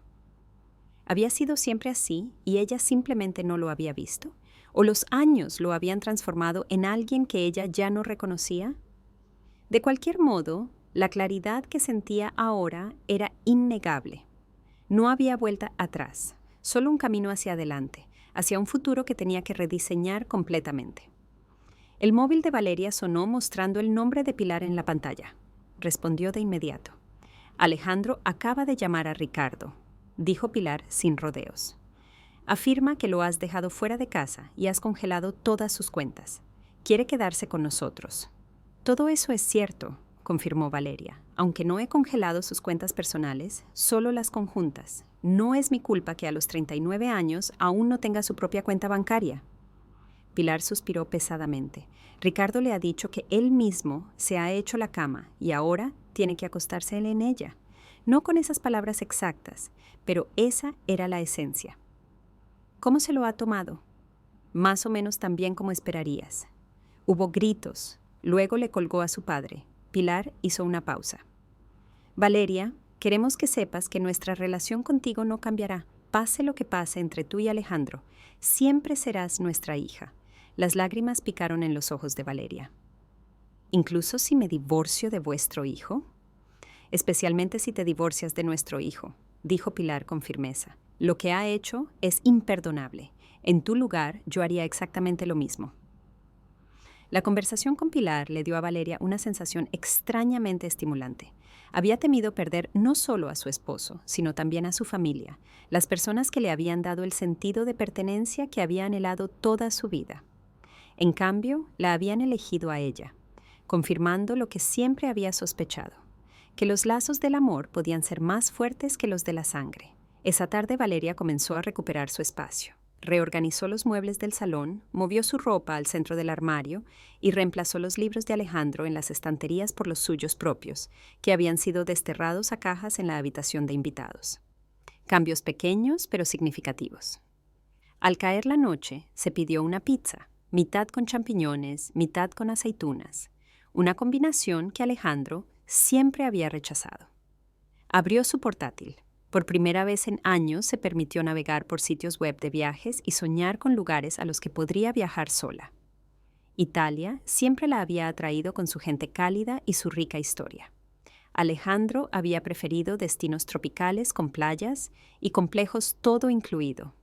¿Había sido siempre así y ella simplemente no lo había visto? ¿O los años lo habían transformado en alguien que ella ya no reconocía? De cualquier modo, la claridad que sentía ahora era innegable. No había vuelta atrás, solo un camino hacia adelante, hacia un futuro que tenía que rediseñar completamente. El móvil de Valeria sonó mostrando el nombre de Pilar en la pantalla. Respondió de inmediato. Alejandro acaba de llamar a Ricardo, dijo Pilar sin rodeos. Afirma que lo has dejado fuera de casa y has congelado todas sus cuentas. Quiere quedarse con nosotros. Todo eso es cierto, confirmó Valeria. Aunque no he congelado sus cuentas personales, solo las conjuntas. No es mi culpa que a los 39 años aún no tenga su propia cuenta bancaria. Pilar suspiró pesadamente. Ricardo le ha dicho que él mismo se ha hecho la cama y ahora tiene que acostarse él en ella. No con esas palabras exactas, pero esa era la esencia. ¿Cómo se lo ha tomado? Más o menos tan bien como esperarías. Hubo gritos. Luego le colgó a su padre. Pilar hizo una pausa. Valeria, queremos que sepas que nuestra relación contigo no cambiará. Pase lo que pase entre tú y Alejandro, siempre serás nuestra hija. Las lágrimas picaron en los ojos de Valeria. ¿Incluso si me divorcio de vuestro hijo? Especialmente si te divorcias de nuestro hijo, dijo Pilar con firmeza. Lo que ha hecho es imperdonable. En tu lugar, yo haría exactamente lo mismo. La conversación con Pilar le dio a Valeria una sensación extrañamente estimulante. Había temido perder no solo a su esposo, sino también a su familia, las personas que le habían dado el sentido de pertenencia que había anhelado toda su vida. En cambio, la habían elegido a ella, confirmando lo que siempre había sospechado, que los lazos del amor podían ser más fuertes que los de la sangre. Esa tarde Valeria comenzó a recuperar su espacio. Reorganizó los muebles del salón, movió su ropa al centro del armario y reemplazó los libros de Alejandro en las estanterías por los suyos propios, que habían sido desterrados a cajas en la habitación de invitados. Cambios pequeños pero significativos. Al caer la noche, se pidió una pizza, mitad con champiñones, mitad con aceitunas, una combinación que Alejandro siempre había rechazado. Abrió su portátil. Por primera vez en años se permitió navegar por sitios web de viajes y soñar con lugares a los que podría viajar sola. Italia siempre la había atraído con su gente cálida y su rica historia. Alejandro había preferido destinos tropicales con playas y complejos todo incluido.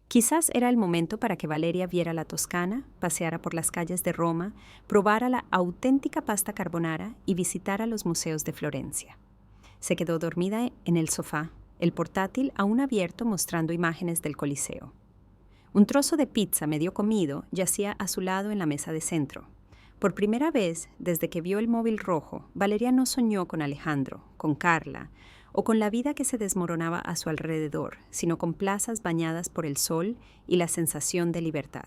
Quizás era el momento para que Valeria viera la Toscana, paseara por las calles de Roma, probara la auténtica pasta carbonara y visitara los museos de Florencia. Se quedó dormida en el sofá, el portátil aún abierto mostrando imágenes del Coliseo. Un trozo de pizza medio comido yacía a su lado en la mesa de centro. Por primera vez, desde que vio el móvil rojo, Valeria no soñó con Alejandro, con Carla, o con la vida que se desmoronaba a su alrededor, sino con plazas bañadas por el sol y la sensación de libertad.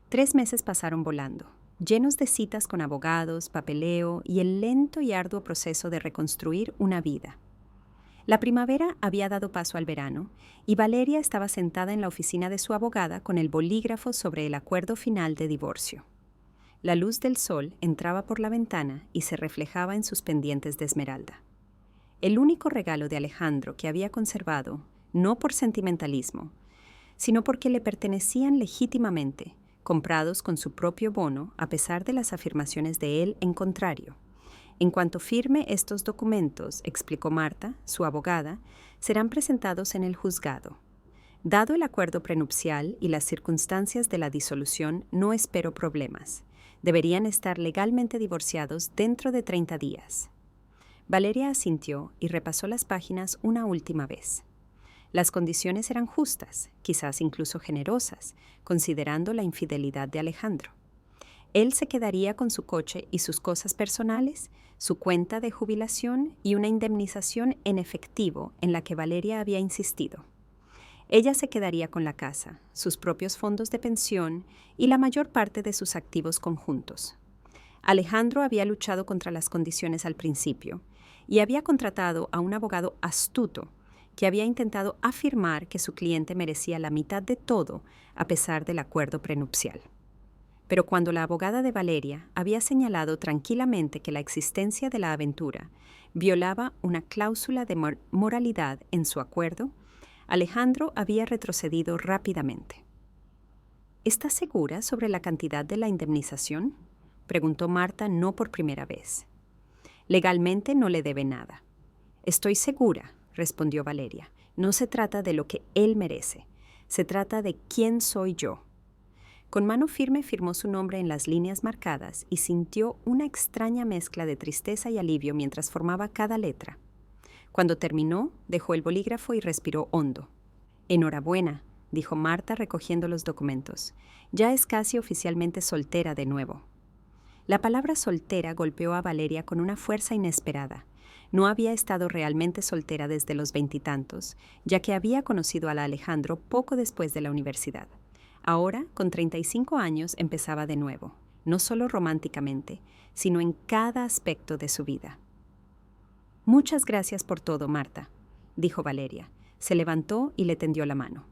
3 meses pasaron volando, llenos de citas con abogados, papeleo y el lento y arduo proceso de reconstruir una vida. La primavera había dado paso al verano y Valeria estaba sentada en la oficina de su abogada con el bolígrafo sobre el acuerdo final de divorcio. La luz del sol entraba por la ventana y se reflejaba en sus pendientes de esmeralda. El único regalo de Alejandro que había conservado, no por sentimentalismo, sino porque le pertenecían legítimamente, comprados con su propio bono a pesar de las afirmaciones de él en contrario. En cuanto firme estos documentos, explicó Marta, su abogada, serán presentados en el juzgado. Dado el acuerdo prenupcial y las circunstancias de la disolución, no espero problemas. Deberían estar legalmente divorciados dentro de 30 días. Valeria asintió y repasó las páginas una última vez. Las condiciones eran justas, quizás incluso generosas, considerando la infidelidad de Alejandro. Él se quedaría con su coche y sus cosas personales, su cuenta de jubilación y una indemnización en efectivo en la que Valeria había insistido. Ella se quedaría con la casa, sus propios fondos de pensión y la mayor parte de sus activos conjuntos. Alejandro había luchado contra las condiciones al principio y había contratado a un abogado astuto que había intentado afirmar que su cliente merecía la mitad de todo a pesar del acuerdo prenupcial. Pero cuando la abogada de Valeria había señalado tranquilamente que la existencia de la aventura violaba una cláusula de moralidad en su acuerdo, Alejandro había retrocedido rápidamente. ¿Estás segura sobre la cantidad de la indemnización?, preguntó Marta no por primera vez. Legalmente no le debe nada. Estoy segura, respondió Valeria. No se trata de lo que él merece. Se trata de quién soy yo. Con mano firme firmó su nombre en las líneas marcadas y sintió una extraña mezcla de tristeza y alivio mientras formaba cada letra. Cuando terminó, dejó el bolígrafo y respiró hondo. Enhorabuena, dijo Marta recogiendo los documentos. Ya es casi oficialmente soltera de nuevo. La palabra soltera golpeó a Valeria con una fuerza inesperada. No había estado realmente soltera desde los 20 y tantos, ya que había conocido a Alejandro poco después de la universidad. Ahora, con 35 años, empezaba de nuevo, no solo románticamente, sino en cada aspecto de su vida. Muchas gracias por todo, Marta, dijo Valeria. Se levantó y le tendió la mano.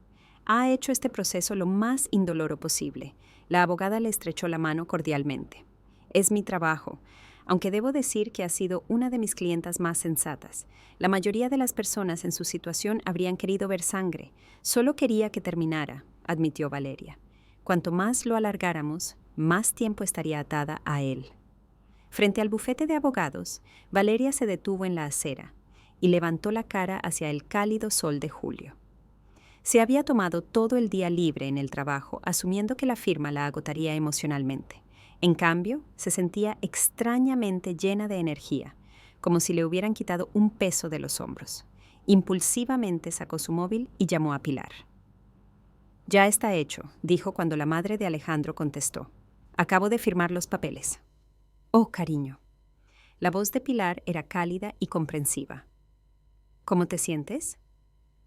Ha hecho este proceso lo más indoloro posible. La abogada le estrechó la mano cordialmente. Es mi trabajo, aunque debo decir que ha sido una de mis clientas más sensatas. La mayoría de las personas en su situación habrían querido ver sangre. Solo quería que terminara, admitió Valeria. Cuanto más lo alargáramos, más tiempo estaría atada a él. Frente al bufete de abogados, Valeria se detuvo en la acera y levantó la cara hacia el cálido sol de julio. Se había tomado todo el día libre en el trabajo, asumiendo que la firma la agotaría emocionalmente. En cambio, se sentía extrañamente llena de energía, como si le hubieran quitado un peso de los hombros. Impulsivamente sacó su móvil y llamó a Pilar. Ya está hecho, dijo cuando la madre de Alejandro contestó. Acabo de firmar los papeles. Oh, cariño. La voz de Pilar era cálida y comprensiva. ¿Cómo te sientes?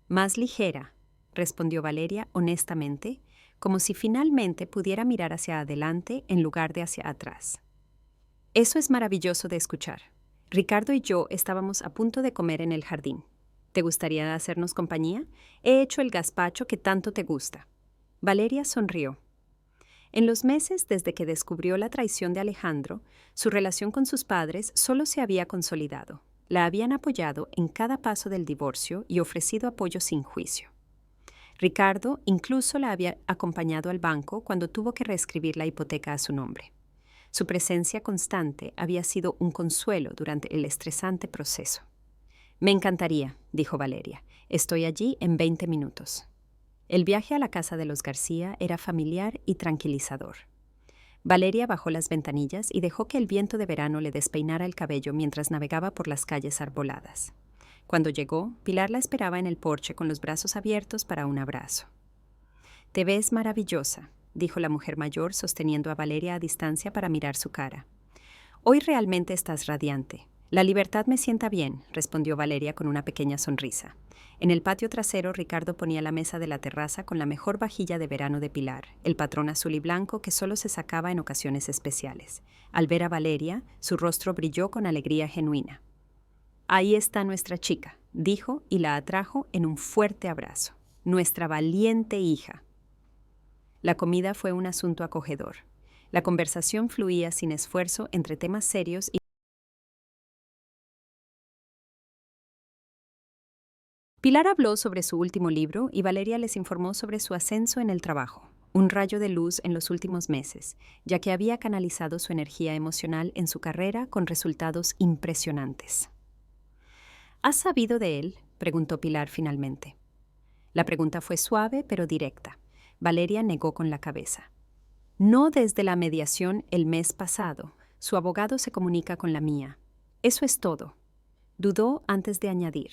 Más ligera, respondió Valeria honestamente, como si finalmente pudiera mirar hacia adelante en lugar de hacia atrás. Eso es maravilloso de escuchar. Ricardo y yo estábamos a punto de comer en el jardín. ¿Te gustaría hacernos compañía? He hecho el gazpacho que tanto te gusta. Valeria sonrió. En los meses desde que descubrió la traición de Alejandro, su relación con sus padres solo se había consolidado. La habían apoyado en cada paso del divorcio y ofrecido apoyo sin juicio. Ricardo incluso la había acompañado al banco cuando tuvo que reescribir la hipoteca a su nombre. Su presencia constante había sido un consuelo durante el estresante proceso. Me encantaría, dijo Valeria. Estoy allí en 20 minutos. El viaje a la casa de los García era familiar y tranquilizador. Valeria bajó las ventanillas y dejó que el viento de verano le despeinara el cabello mientras navegaba por las calles arboladas. Cuando llegó, Pilar la esperaba en el porche con los brazos abiertos para un abrazo. «Te ves maravillosa», dijo la mujer mayor sosteniendo a Valeria a distancia para mirar su cara. «Hoy realmente estás radiante. La libertad me sienta bien», respondió Valeria con una pequeña sonrisa. En el patio trasero, Ricardo ponía la mesa de la terraza con la mejor vajilla de verano de Pilar, el patrón azul y blanco que solo se sacaba en ocasiones especiales. Al ver a Valeria, su rostro brilló con alegría genuina. «Ahí está nuestra chica», dijo y la atrajo en un fuerte abrazo. «Nuestra valiente hija». La comida fue un asunto acogedor. La conversación fluía sin esfuerzo entre temas serios y Pilar habló sobre su último libro y Valeria les informó sobre su ascenso en el trabajo, un rayo de luz en los últimos meses, ya que había canalizado su energía emocional en su carrera con resultados impresionantes. ¿Has sabido de él?, preguntó Pilar finalmente. La pregunta fue suave pero directa. Valeria negó con la cabeza. No desde la mediación el mes pasado. Su abogado se comunica con la mía. Eso es todo. Dudó antes de añadir.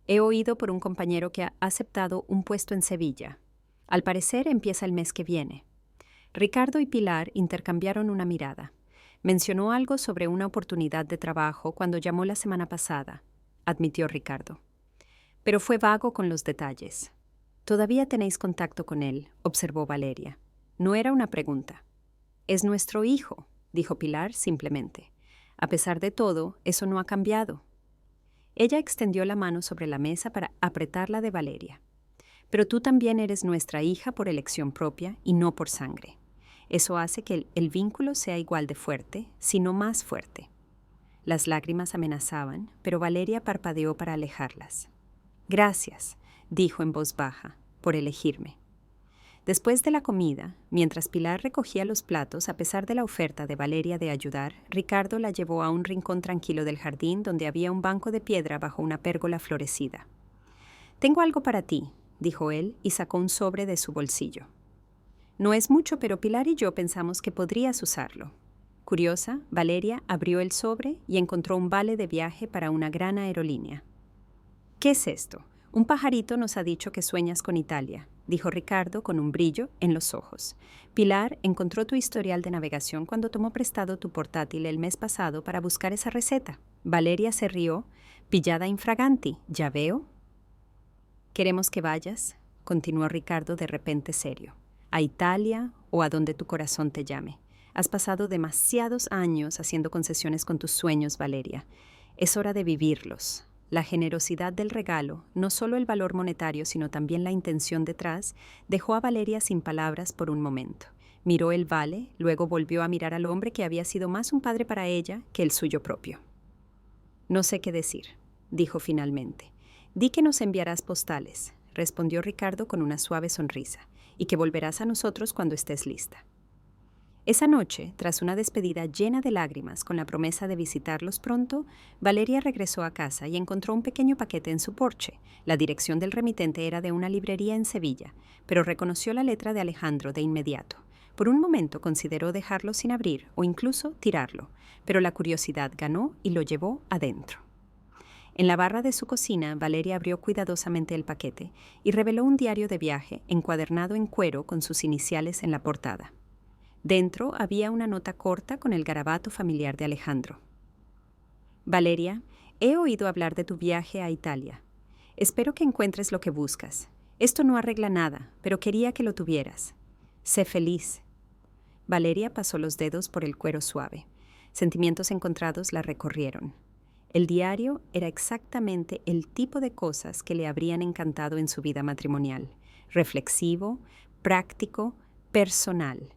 He oído por un compañero que ha aceptado un puesto en Sevilla. Al parecer empieza el mes que viene. Ricardo y Pilar intercambiaron una mirada. Mencionó algo sobre una oportunidad de trabajo cuando llamó la semana pasada, admitió Ricardo. Pero fue vago con los detalles. Todavía tenéis contacto con él, observó Valeria. No era una pregunta. Es nuestro hijo, dijo Pilar simplemente. A pesar de todo, eso no ha cambiado. Ella extendió la mano sobre la mesa para apretarla de Valeria. Pero tú también eres nuestra hija por elección propia y no por sangre. Eso hace que el vínculo sea igual de fuerte, si no más fuerte. Las lágrimas amenazaban, pero Valeria parpadeó para alejarlas. Gracias, dijo en voz baja, por elegirme. Después de la comida, mientras Pilar recogía los platos a pesar de la oferta de Valeria de ayudar, Ricardo la llevó a un rincón tranquilo del jardín donde había un banco de piedra bajo una pérgola florecida. «Tengo algo para ti», dijo él y sacó un sobre de su bolsillo. «No es mucho, pero Pilar y yo pensamos que podrías usarlo». Curiosa, Valeria abrió el sobre y encontró un vale de viaje para una gran aerolínea. «¿Qué es esto? Un pajarito nos ha dicho que sueñas con Italia», dijo Ricardo con un brillo en los ojos. «Pilar encontró tu historial de navegación cuando tomó prestado tu portátil el mes pasado para buscar esa receta». Valeria se rió, pillada infraganti, «¿Ya veo?» «Queremos que vayas», continuó Ricardo de repente serio, «a Italia o a donde tu corazón te llame. Has pasado demasiados años haciendo concesiones con tus sueños, Valeria. Es hora de vivirlos». La generosidad del regalo, no solo el valor monetario, sino también la intención detrás, dejó a Valeria sin palabras por un momento. Miró el vale, luego volvió a mirar al hombre que había sido más un padre para ella que el suyo propio. «No sé qué decir», dijo finalmente. «Di que nos enviarás postales», respondió Ricardo con una suave sonrisa, «y que volverás a nosotros cuando estés lista». Esa noche, tras una despedida llena de lágrimas con la promesa de visitarlos pronto, Valeria regresó a casa y encontró un pequeño paquete en su porche. La dirección del remitente era de una librería en Sevilla, pero reconoció la letra de Alejandro de inmediato. Por un momento consideró dejarlo sin abrir o incluso tirarlo, pero la curiosidad ganó y lo llevó adentro. En la barra de su cocina, Valeria abrió cuidadosamente el paquete y reveló un diario de viaje encuadernado en cuero con sus iniciales en la portada. Dentro había una nota corta con el garabato familiar de Alejandro. «Valeria, he oído hablar de tu viaje a Italia. Espero que encuentres lo que buscas. Esto no arregla nada, pero quería que lo tuvieras. Sé feliz». Valeria pasó los dedos por el cuero suave. Sentimientos encontrados la recorrieron. El diario era exactamente el tipo de cosas que le habrían encantado en su vida matrimonial. Reflexivo, práctico, personal.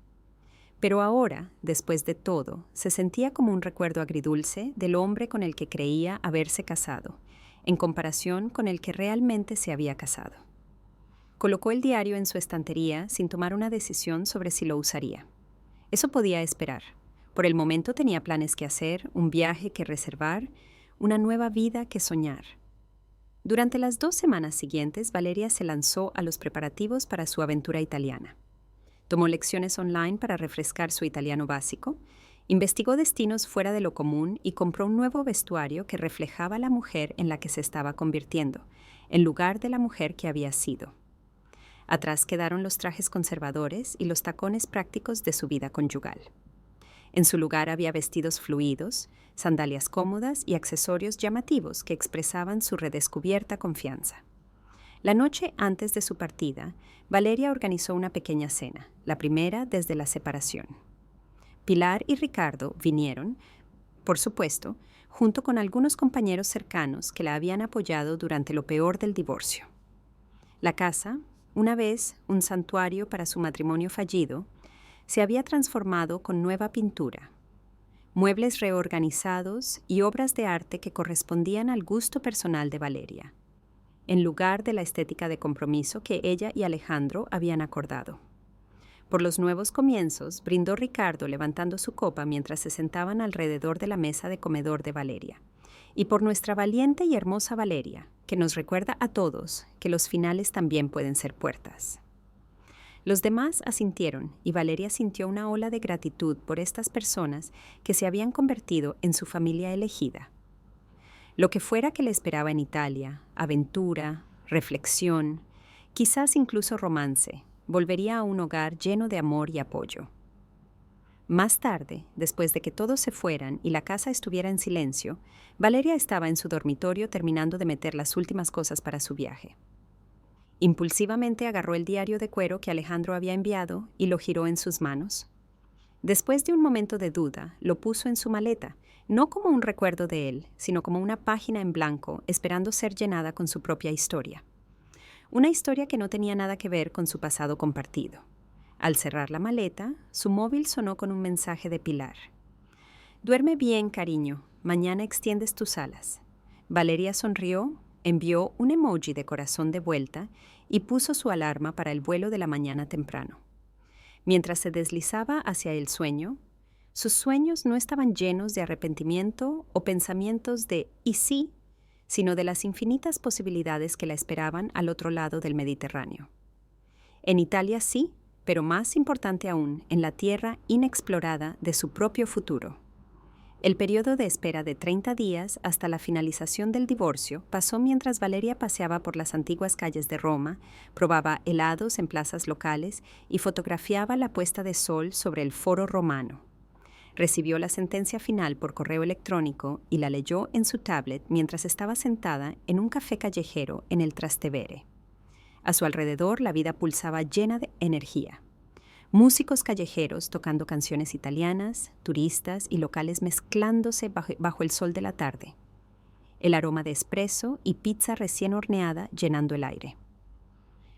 Pero ahora, después de todo, se sentía como un recuerdo agridulce del hombre con el que creía haberse casado, en comparación con el que realmente se había casado. Colocó el diario en su estantería sin tomar una decisión sobre si lo usaría. Eso podía esperar. Por el momento tenía planes que hacer, un viaje que reservar, una nueva vida que soñar. Durante las 2 semanas siguientes, Valeria se lanzó a los preparativos para su aventura italiana. Tomó lecciones online para refrescar su italiano básico, investigó destinos fuera de lo común y compró un nuevo vestuario que reflejaba la mujer en la que se estaba convirtiendo, en lugar de la mujer que había sido. Atrás quedaron los trajes conservadores y los tacones prácticos de su vida conyugal. En su lugar había vestidos fluidos, sandalias cómodas y accesorios llamativos que expresaban su redescubierta confianza. La noche antes de su partida, Valeria organizó una pequeña cena, la primera desde la separación. Pilar y Ricardo vinieron, por supuesto, junto con algunos compañeros cercanos que la habían apoyado durante lo peor del divorcio. La casa, una vez un santuario para su matrimonio fallido, se había transformado con nueva pintura, muebles reorganizados y obras de arte que correspondían al gusto personal de Valeria, en lugar de la estética de compromiso que ella y Alejandro habían acordado. Por los nuevos comienzos, brindó Ricardo levantando su copa mientras se sentaban alrededor de la mesa de comedor de Valeria. Y por nuestra valiente y hermosa Valeria, que nos recuerda a todos que los finales también pueden ser puertas. Los demás asintieron y Valeria sintió una ola de gratitud por estas personas que se habían convertido en su familia elegida. Lo que fuera que le esperaba en Italia, aventura, reflexión, quizás incluso romance, volvería a un hogar lleno de amor y apoyo. Más tarde, después de que todos se fueran y la casa estuviera en silencio, Valeria estaba en su dormitorio terminando de meter las últimas cosas para su viaje. Impulsivamente agarró el diario de cuero que Alejandro había enviado y lo giró en sus manos. Después de un momento de duda, lo puso en su maleta, no como un recuerdo de él, sino como una página en blanco esperando ser llenada con su propia historia. Una historia que no tenía nada que ver con su pasado compartido. Al cerrar la maleta, su móvil sonó con un mensaje de Pilar. «Duerme bien, cariño. Mañana extiendes tus alas». Valeria sonrió, envió un emoji de corazón de vuelta y puso su alarma para el vuelo de la mañana temprano. Mientras se deslizaba hacia el sueño, sus sueños no estaban llenos de arrepentimiento o pensamientos de «y sí», sino de las infinitas posibilidades que la esperaban al otro lado del Mediterráneo. En Italia sí, pero más importante aún, en la tierra inexplorada de su propio futuro. El periodo de espera de 30 días hasta la finalización del divorcio pasó mientras Valeria paseaba por las antiguas calles de Roma, probaba helados en plazas locales y fotografiaba la puesta de sol sobre el Foro Romano. Recibió la sentencia final por correo electrónico y la leyó en su tablet mientras estaba sentada en un café callejero en el Trastevere. A su alrededor la vida pulsaba llena de energía. Músicos callejeros tocando canciones italianas, turistas y locales mezclándose bajo el sol de la tarde. El aroma de espresso y pizza recién horneada llenando el aire.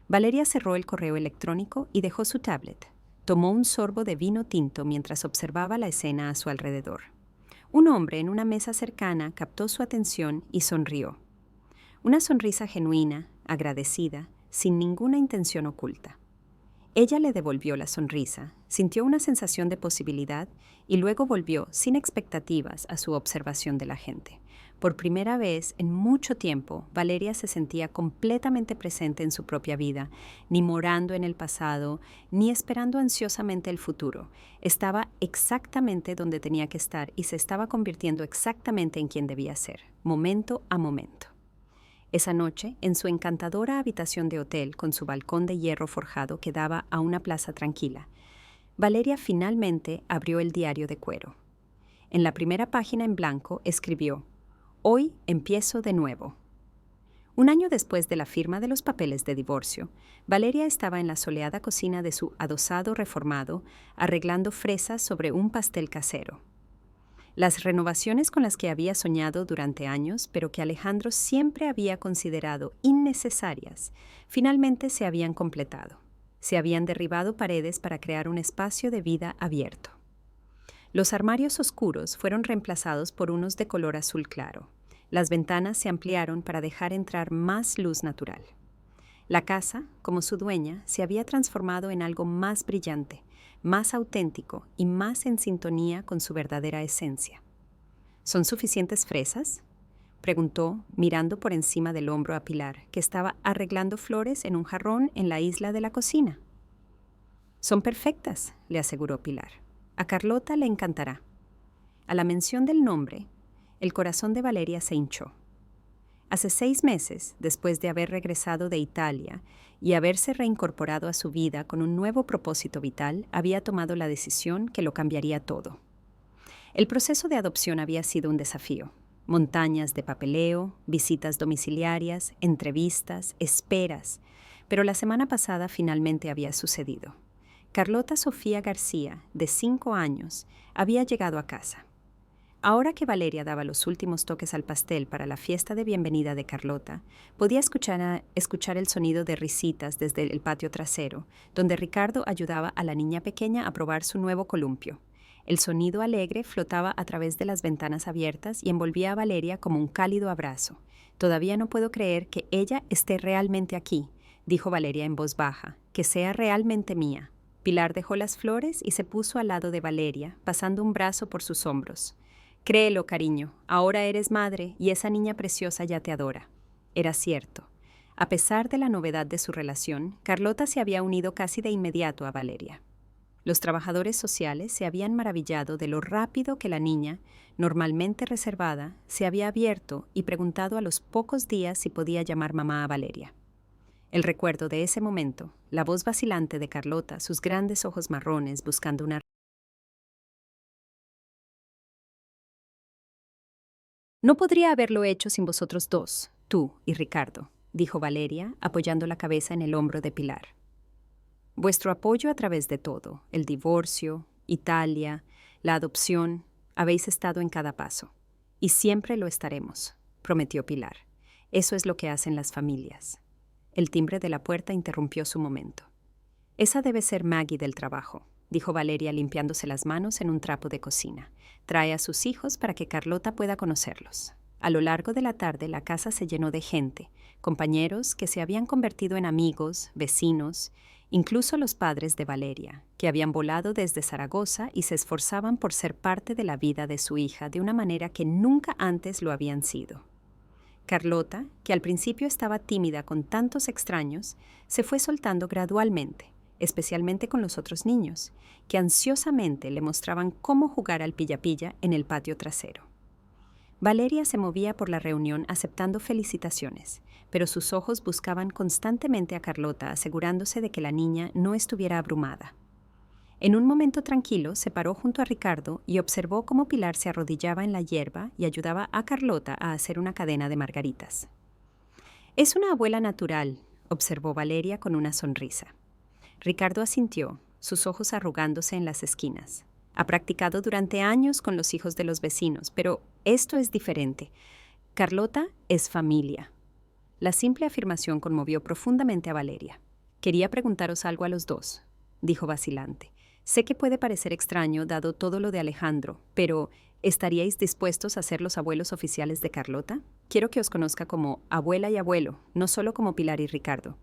Valeria cerró el correo electrónico y dejó su tablet. Tomó un sorbo de vino tinto mientras observaba la escena a su alrededor. Un hombre en una mesa cercana captó su atención y sonrió. Una sonrisa genuina, agradecida, sin ninguna intención oculta. Ella le devolvió la sonrisa, sintió una sensación de posibilidad y luego volvió, sin expectativas, a su observación de la gente. Por primera vez en mucho tiempo, Valeria se sentía completamente presente en su propia vida, ni morando en el pasado, ni esperando ansiosamente el futuro. Estaba exactamente donde tenía que estar y se estaba convirtiendo exactamente en quien debía ser, momento a momento. Esa noche, en su encantadora habitación de hotel con su balcón de hierro forjado que daba a una plaza tranquila, Valeria finalmente abrió el diario de cuero. En la primera página en blanco escribió: «Hoy empiezo de nuevo». Un año después de la firma de los papeles de divorcio, Valeria estaba en la soleada cocina de su adosado reformado, arreglando fresas sobre un pastel casero. Las renovaciones con las que había soñado durante años, pero que Alejandro siempre había considerado innecesarias, finalmente se habían completado. Se habían derribado paredes para crear un espacio de vida abierto. Los armarios oscuros fueron reemplazados por unos de color azul claro. Las ventanas se ampliaron para dejar entrar más luz natural. La casa, como su dueña, se había transformado en algo más brillante, más auténtico y más en sintonía con su verdadera esencia. ¿Son suficientes fresas?, preguntó, mirando por encima del hombro a Pilar, que estaba arreglando flores en un jarrón en la isla de la cocina. «Son perfectas», le aseguró Pilar. «A Carlota le encantará». A la mención del nombre, el corazón de Valeria se hinchó. Hace 6 meses, después de haber regresado de Italia y haberse reincorporado a su vida con un nuevo propósito vital, había tomado la decisión que lo cambiaría todo. El proceso de adopción había sido un desafío. Montañas de papeleo, visitas domiciliarias, entrevistas, esperas. Pero la semana pasada finalmente había sucedido. Carlota Sofía García, de 5 años, había llegado a casa. Ahora que Valeria daba los últimos toques al pastel para la fiesta de bienvenida de Carlota, podía escuchar el sonido de risitas desde el patio trasero, donde Ricardo ayudaba a la niña pequeña a probar su nuevo columpio. El sonido alegre flotaba a través de las ventanas abiertas y envolvía a Valeria como un cálido abrazo. «Todavía no puedo creer que ella esté realmente aquí», dijo Valeria en voz baja, «que sea realmente mía». Pilar dejó las flores y se puso al lado de Valeria, pasando un brazo por sus hombros. «Créelo, cariño, ahora eres madre y esa niña preciosa ya te adora». Era cierto. A pesar de la novedad de su relación, Carlota se había unido casi de inmediato a Valeria. Los trabajadores sociales se habían maravillado de lo rápido que la niña, normalmente reservada, se había abierto y preguntado a los pocos días si podía llamar mamá a Valeria. El recuerdo de ese momento, la voz vacilante de Carlota, sus grandes ojos marrones buscando una... «No podría haberlo hecho sin vosotros dos, tú y Ricardo», dijo Valeria, apoyando la cabeza en el hombro de Pilar. «Vuestro apoyo a través de todo, el divorcio, Italia, la adopción, habéis estado en cada paso. Y siempre lo estaremos», prometió Pilar. «Eso es lo que hacen las familias». El timbre de la puerta interrumpió su momento. «Esa debe ser Maggie del trabajo», dijo Valeria limpiándose las manos en un trapo de cocina. «Trae a sus hijos para que Carlota pueda conocerlos». A lo largo de la tarde la casa se llenó de gente, compañeros que se habían convertido en amigos, vecinos, incluso los padres de Valeria, que habían volado desde Zaragoza y se esforzaban por ser parte de la vida de su hija de una manera que nunca antes lo habían sido. Carlota, que al principio estaba tímida con tantos extraños, se fue soltando gradualmente, especialmente con los otros niños, que ansiosamente le mostraban cómo jugar al pilla-pilla en el patio trasero. Valeria se movía por la reunión aceptando felicitaciones, pero sus ojos buscaban constantemente a Carlota, asegurándose de que la niña no estuviera abrumada. En un momento tranquilo, se paró junto a Ricardo y observó cómo Pilar se arrodillaba en la hierba y ayudaba a Carlota a hacer una cadena de margaritas. «Es una abuela natural», observó Valeria con una sonrisa. Ricardo asintió, sus ojos arrugándose en las esquinas. «Ha practicado durante años con los hijos de los vecinos, pero esto es diferente. Carlota es familia». La simple afirmación conmovió profundamente a Valeria. «Quería preguntaros algo a los dos», dijo vacilante. «Sé que puede parecer extraño dado todo lo de Alejandro, pero ¿estaríais dispuestos a ser los abuelos oficiales de Carlota? Quiero que os conozca como abuela y abuelo, no solo como Pilar y Ricardo».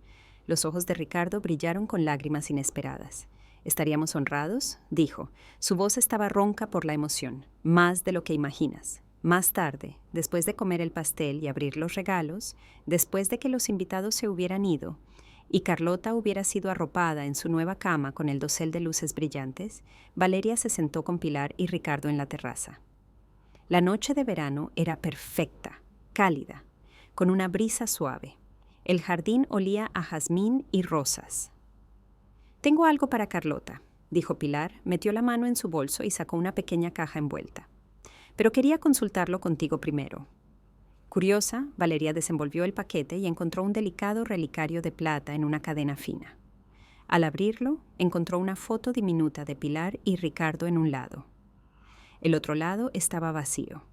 Los ojos de Ricardo brillaron con lágrimas inesperadas. «¿Estaríamos honrados?», dijo. Su voz estaba ronca por la emoción, más de lo que imaginas. Más tarde, después de comer el pastel y abrir los regalos, después de que los invitados se hubieran ido, y Carlota hubiera sido arropada en su nueva cama con el dosel de luces brillantes, Valeria se sentó con Pilar y Ricardo en la terraza. La noche de verano era perfecta, cálida, con una brisa suave. El jardín olía a jazmín y rosas. «Tengo algo para Carlota», dijo Pilar, metió la mano en su bolso y sacó una pequeña caja envuelta. «Pero quería consultarlo contigo primero». Curiosa, Valeria desenvolvió el paquete y encontró un delicado relicario de plata en una cadena fina. Al abrirlo, encontró una foto diminuta de Pilar y Ricardo en un lado. El otro lado estaba vacío.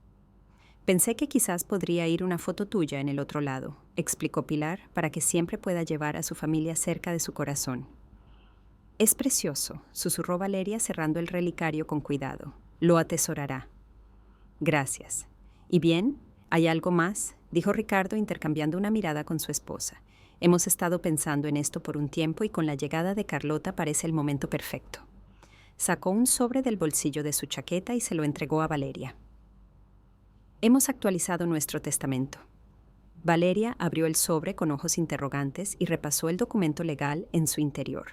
«Pensé que quizás podría ir una foto tuya en el otro lado», explicó Pilar, «para que siempre pueda llevar a su familia cerca de su corazón». «Es precioso», susurró Valeria cerrando el relicario con cuidado. «Lo atesorará». «Gracias. ¿Y bien? ¿Hay algo más?», dijo Ricardo intercambiando una mirada con su esposa. «Hemos estado pensando en esto por un tiempo y con la llegada de Carlota parece el momento perfecto». Sacó un sobre del bolsillo de su chaqueta y se lo entregó a Valeria. «Hemos actualizado nuestro testamento». Valeria abrió el sobre con ojos interrogantes y repasó el documento legal en su interior.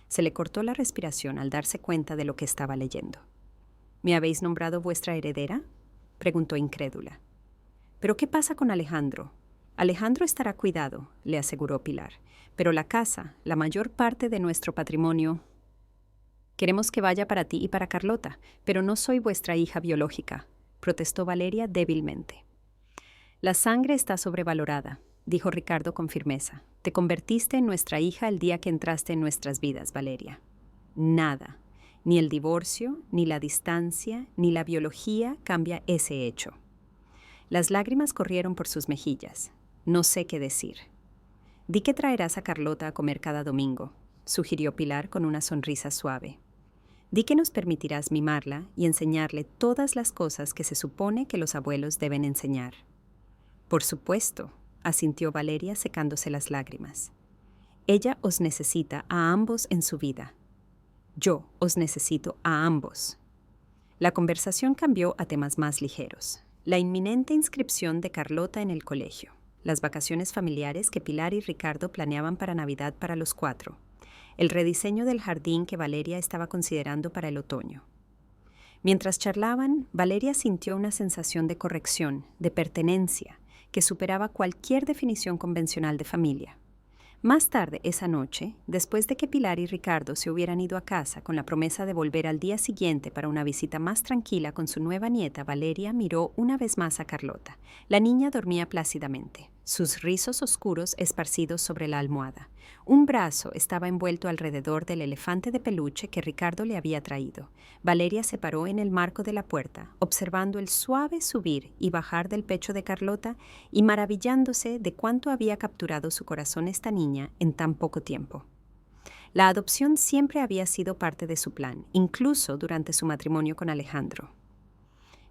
Se le cortó la respiración al darse cuenta de lo que estaba leyendo. «¿Me habéis nombrado vuestra heredera?», preguntó incrédula. «¿Pero qué pasa con Alejandro?». «Alejandro estará cuidado», le aseguró Pilar. «Pero la casa, la mayor parte de nuestro patrimonio...». «Queremos que vaya para ti y para Carlota, pero no soy vuestra hija biológica», protestó Valeria débilmente. «La sangre está sobrevalorada», dijo Ricardo con firmeza. «Te convertiste en nuestra hija el día que entraste en nuestras vidas, Valeria. Nada, ni el divorcio, ni la distancia, ni la biología cambia ese hecho». Las lágrimas corrieron por sus mejillas. «No sé qué decir». «Di que traerás a Carlota a comer cada domingo», sugirió Pilar con una sonrisa suave. «Di que nos permitirás mimarla y enseñarle todas las cosas que se supone que los abuelos deben enseñar». «Por supuesto», asintió Valeria secándose las lágrimas. «Ella os necesita a ambos en su vida. Yo os necesito a ambos». La conversación cambió a temas más ligeros. La inminente inscripción de Carlota en el colegio, las vacaciones familiares que Pilar y Ricardo planeaban para Navidad para los 4, el rediseño del jardín que Valeria estaba considerando para el otoño. Mientras charlaban, Valeria sintió una sensación de corrección, de pertenencia, que superaba cualquier definición convencional de familia. Más tarde esa noche, después de que Pilar y Ricardo se hubieran ido a casa con la promesa de volver al día siguiente para una visita más tranquila con su nueva nieta, Valeria miró una vez más a Carlota. La niña dormía plácidamente, sus rizos oscuros esparcidos sobre la almohada. Un brazo estaba envuelto alrededor del elefante de peluche que Ricardo le había traído. Valeria se paró en el marco de la puerta, observando el suave subir y bajar del pecho de Carlota y maravillándose de cuánto había capturado su corazón esta niña en tan poco tiempo. La adopción siempre había sido parte de su plan, incluso durante su matrimonio con Alejandro.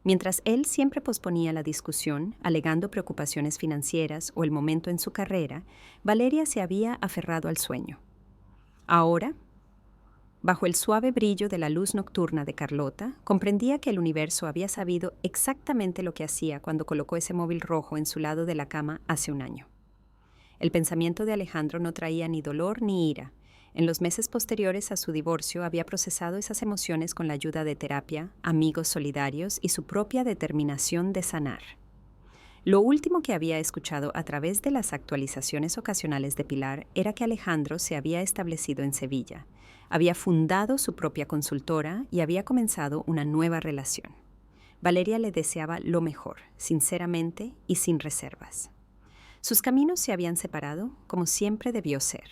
Mientras él siempre posponía la discusión, alegando preocupaciones financieras o el momento en su carrera, Valeria se había aferrado al sueño. Ahora, bajo el suave brillo de la luz nocturna de Carlota, comprendía que el universo había sabido exactamente lo que hacía cuando colocó ese móvil rojo en su lado de la cama hace un año. El pensamiento de Alejandro no traía ni dolor ni ira. En los meses posteriores a su divorcio había procesado esas emociones con la ayuda de terapia, amigos solidarios y su propia determinación de sanar. Lo último que había escuchado a través de las actualizaciones ocasionales de Pilar era que Alejandro se había establecido en Sevilla, había fundado su propia consultora y había comenzado una nueva relación. Valeria le deseaba lo mejor, sinceramente y sin reservas. Sus caminos se habían separado, como siempre debió ser.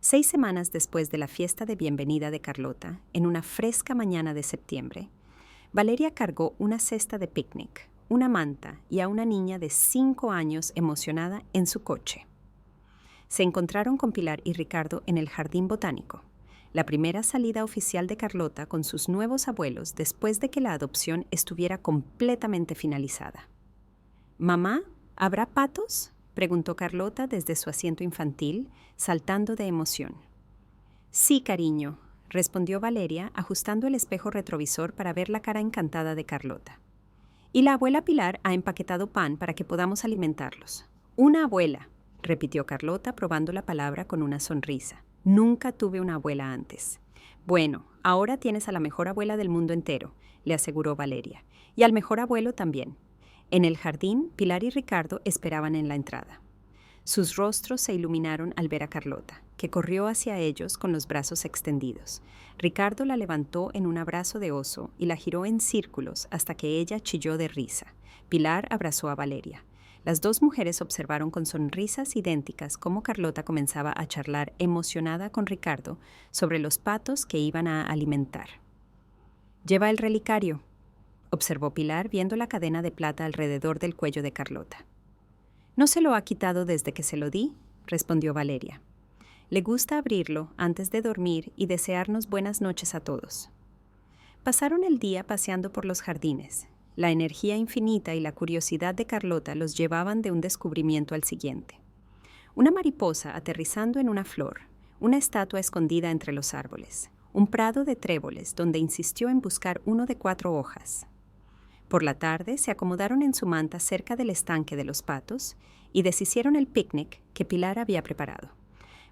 6 semanas después de la fiesta de bienvenida de Carlota, en una fresca mañana de septiembre, Valeria cargó una cesta de picnic, una manta y a una niña de 5 años emocionada en su coche. Se encontraron con Pilar y Ricardo en el jardín botánico, la primera salida oficial de Carlota con sus nuevos abuelos después de que la adopción estuviera completamente finalizada. «Mamá, ¿habrá patos?», preguntó Carlota desde su asiento infantil, saltando de emoción. «Sí, cariño», respondió Valeria, ajustando el espejo retrovisor para ver la cara encantada de Carlota. «Y la abuela Pilar ha empaquetado pan para que podamos alimentarlos». «Una abuela», repitió Carlota, probando la palabra con una sonrisa. «Nunca tuve una abuela antes». «Bueno, ahora tienes a la mejor abuela del mundo entero», le aseguró Valeria, «y al mejor abuelo también». En el jardín, Pilar y Ricardo esperaban en la entrada. Sus rostros se iluminaron al ver a Carlota, que corrió hacia ellos con los brazos extendidos. Ricardo la levantó en un abrazo de oso y la giró en círculos hasta que ella chilló de risa. Pilar abrazó a Valeria. Las dos mujeres observaron con sonrisas idénticas cómo Carlota comenzaba a charlar emocionada con Ricardo sobre los patos que iban a alimentar. «Lleva el relicario», observó Pilar viendo la cadena de plata alrededor del cuello de Carlota. «No se lo ha quitado desde que se lo di», respondió Valeria. «Le gusta abrirlo antes de dormir y desearnos buenas noches a todos». Pasaron el día paseando por los jardines. La energía infinita y la curiosidad de Carlota los llevaban de un descubrimiento al siguiente. Una mariposa aterrizando en una flor, una estatua escondida entre los árboles, un prado de tréboles donde insistió en buscar uno de 4 hojas. Por la tarde se acomodaron en su manta cerca del estanque de los patos y deshicieron el picnic que Pilar había preparado.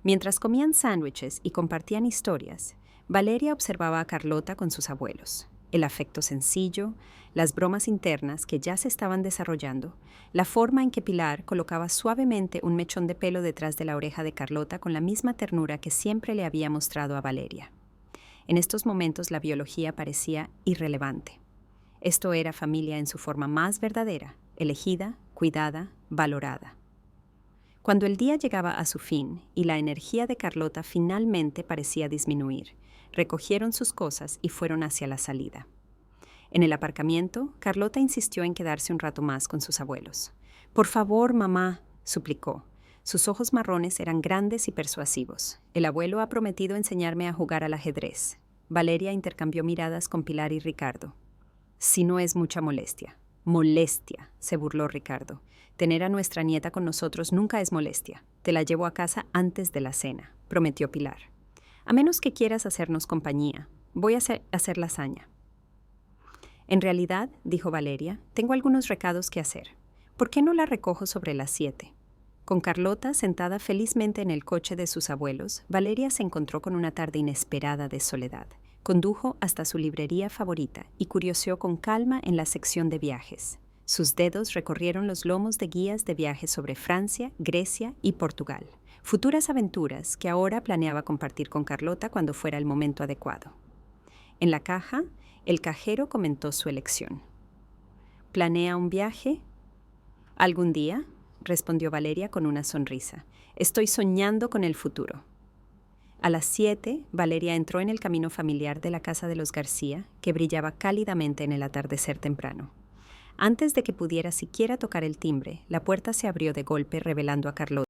Mientras comían sándwiches y compartían historias, Valeria observaba a Carlota con sus abuelos. El afecto sencillo, las bromas internas que ya se estaban desarrollando, la forma en que Pilar colocaba suavemente un mechón de pelo detrás de la oreja de Carlota con la misma ternura que siempre le había mostrado a Valeria. En estos momentos la biología parecía irrelevante. Esto era familia en su forma más verdadera, elegida, cuidada, valorada. Cuando el día llegaba a su fin y la energía de Carlota finalmente parecía disminuir, recogieron sus cosas y fueron hacia la salida. En el aparcamiento, Carlota insistió en quedarse un rato más con sus abuelos. «Por favor, mamá», suplicó. Sus ojos marrones eran grandes y persuasivos. «El abuelo ha prometido enseñarme a jugar al ajedrez». Valeria intercambió miradas con Pilar y Ricardo. «Si no es mucha molestia». «Molestia», se burló Ricardo. «Tener a nuestra nieta con nosotros nunca es molestia. Te la llevo a casa antes de la cena», prometió Pilar. «A menos que quieras hacernos compañía. Voy a hacer lasaña». «En realidad», dijo Valeria, «tengo algunos recados que hacer. ¿Por qué no la recojo sobre las 7?» Con Carlota sentada felizmente en el coche de sus abuelos, Valeria se encontró con una tarde inesperada de soledad. Condujo hasta su librería favorita y curioseó con calma en la sección de viajes. Sus dedos recorrieron los lomos de guías de viajes sobre Francia, Grecia y Portugal. Futuras aventuras que ahora planeaba compartir con Carlota cuando fuera el momento adecuado. En la caja, el cajero comentó su elección. «¿Planea un viaje?» «Algún día», respondió Valeria con una sonrisa. «Estoy soñando con el futuro». A las 7, Valeria entró en el camino familiar de la casa de los García, que brillaba cálidamente en el atardecer temprano. Antes de que pudiera siquiera tocar el timbre, la puerta se abrió de golpe revelando a Carlota.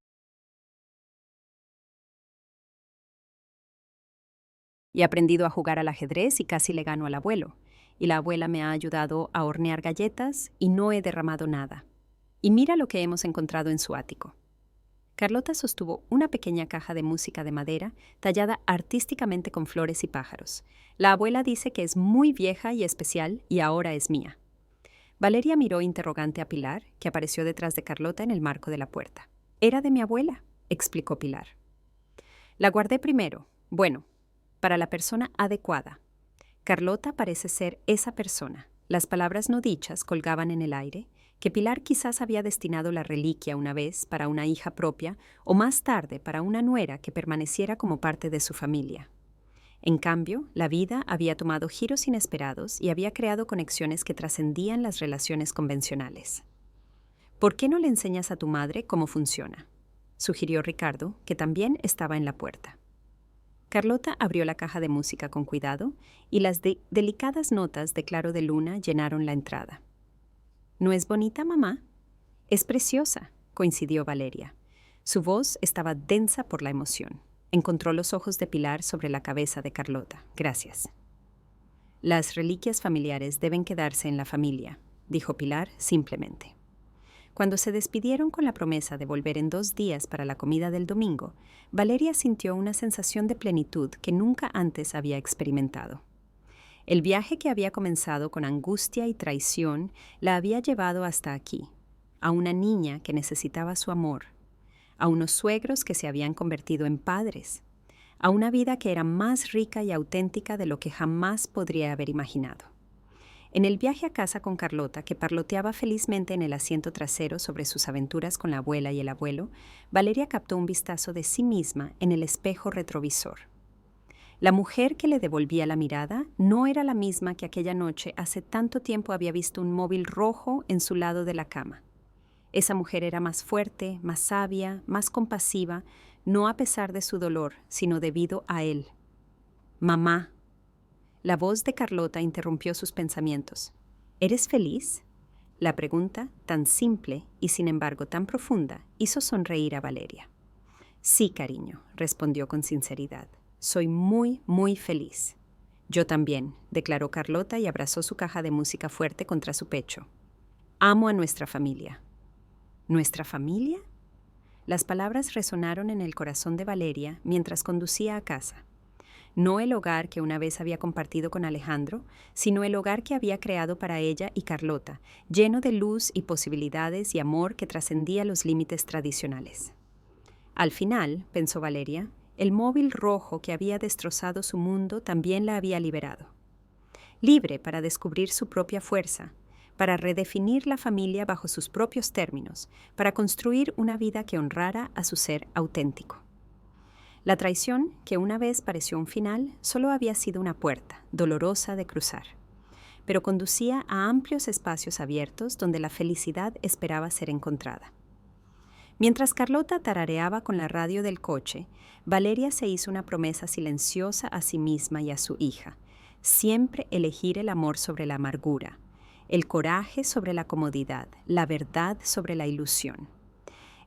«Y ha aprendido a jugar al ajedrez y casi le ganó al abuelo. y la abuela me ha ayudado a hornear galletas y no he derramado nada. Y mira lo que hemos encontrado en su ático. Carlota sostuvo una pequeña caja de música de madera tallada artísticamente con flores y pájaros. La abuela dice que es muy vieja y especial y ahora es mía. Valeria miró interrogante a Pilar, que apareció detrás de Carlota en el marco de la puerta. «Era de mi abuela», explicó Pilar. «La guardé primero. Bueno, para la persona adecuada. Carlota parece ser esa persona». Las palabras no dichas colgaban en el aire, que Pilar quizás había destinado la reliquia una vez para una hija propia o más tarde para una nuera que permaneciera como parte de su familia. En cambio, la vida había tomado giros inesperados y había creado conexiones que trascendían las relaciones convencionales. «¿Por qué no le enseñas a tu madre cómo funciona?», sugirió Ricardo, que también estaba en la puerta. Carlota abrió la caja de música con cuidado y las delicadas notas de claro de luna llenaron la entrada. «¿No es bonita, mamá?» «Es preciosa», coincidió Valeria. Su voz estaba densa por la emoción. Encontró los ojos de Pilar sobre la cabeza de Carlota. «Gracias». «Las reliquias familiares deben quedarse en la familia», dijo Pilar simplemente. Cuando se despidieron con la promesa de volver en 2 días para la comida del domingo, Valeria sintió una sensación de plenitud que nunca antes había experimentado. El viaje que había comenzado con angustia y traición la había llevado hasta aquí, a una niña que necesitaba su amor, a unos suegros que se habían convertido en padres, a una vida que era más rica y auténtica de lo que jamás podría haber imaginado. En el viaje a casa con Carlota, que parloteaba felizmente en el asiento trasero sobre sus aventuras con la abuela y el abuelo, Valeria captó un vistazo de sí misma en el espejo retrovisor. La mujer que le devolvía la mirada no era la misma que aquella noche hace tanto tiempo había visto un móvil rojo en su lado de la cama. Esa mujer era más fuerte, más sabia, más compasiva, no a pesar de su dolor, sino debido a él. «Mamá». La voz de Carlota interrumpió sus pensamientos. «¿Eres feliz?». La pregunta, tan simple y sin embargo tan profunda, hizo sonreír a Valeria. «Sí, cariño», respondió con sinceridad. «Soy muy, muy feliz». «Yo también», declaró Carlota y abrazó su caja de música fuerte contra su pecho. «Amo a nuestra familia». «¿Nuestra familia?». Las palabras resonaron en el corazón de Valeria mientras conducía a casa. No el hogar que una vez había compartido con Alejandro, sino el hogar que había creado para ella y Carlota, lleno de luz y posibilidades y amor que trascendía los límites tradicionales. Al final, pensó Valeria, el móvil rojo que había destrozado su mundo también la había liberado. Libre para descubrir su propia fuerza, para redefinir la familia bajo sus propios términos, para construir una vida que honrara a su ser auténtico. La traición, que una vez pareció un final, solo había sido una puerta, dolorosa de cruzar, pero conducía a amplios espacios abiertos donde la felicidad esperaba ser encontrada. Mientras Carlota tarareaba con la radio del coche, Valeria se hizo una promesa silenciosa a sí misma y a su hija: siempre elegir el amor sobre la amargura, el coraje sobre la comodidad, la verdad sobre la ilusión.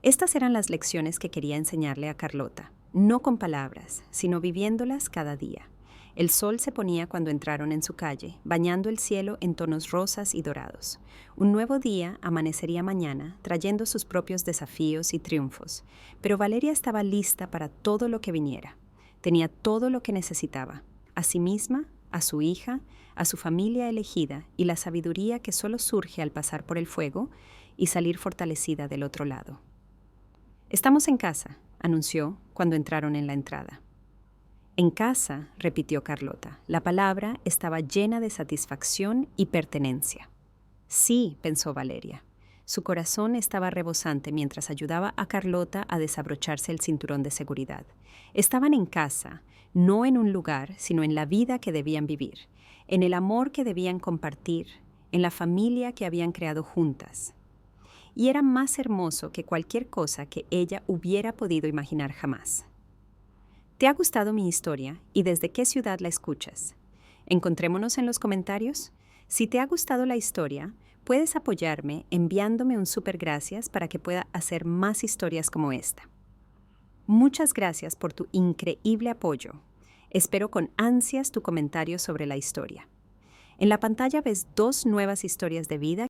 Estas eran las lecciones que quería enseñarle a Carlota. No con palabras, sino viviéndolas cada día. El sol se ponía cuando entraron en su calle, bañando el cielo en tonos rosas y dorados. Un nuevo día amanecería mañana, trayendo sus propios desafíos y triunfos. Pero Valeria estaba lista para todo lo que viniera. Tenía todo lo que necesitaba: a sí misma, a su hija, a su familia elegida y la sabiduría que solo surge al pasar por el fuego y salir fortalecida del otro lado. «Estamos en casa», anunció cuando entraron en la entrada. «En casa», repitió Carlota. La palabra estaba llena de satisfacción y pertenencia. «Sí», pensó Valeria. Su corazón estaba rebosante mientras ayudaba a Carlota a desabrocharse el cinturón de seguridad. Estaban en casa, no en un lugar, sino en la vida que debían vivir, en el amor que debían compartir, en la familia que habían creado juntas. Y era más hermoso que cualquier cosa que ella hubiera podido imaginar jamás. ¿Te ha gustado mi historia y desde qué ciudad la escuchas? Encontrémonos en los comentarios. Si te ha gustado la historia, puedes apoyarme enviándome un súper gracias para que pueda hacer más historias como esta. Muchas gracias por tu increíble apoyo. Espero con ansias tu comentario sobre la historia. En la pantalla ves 2 nuevas historias de vida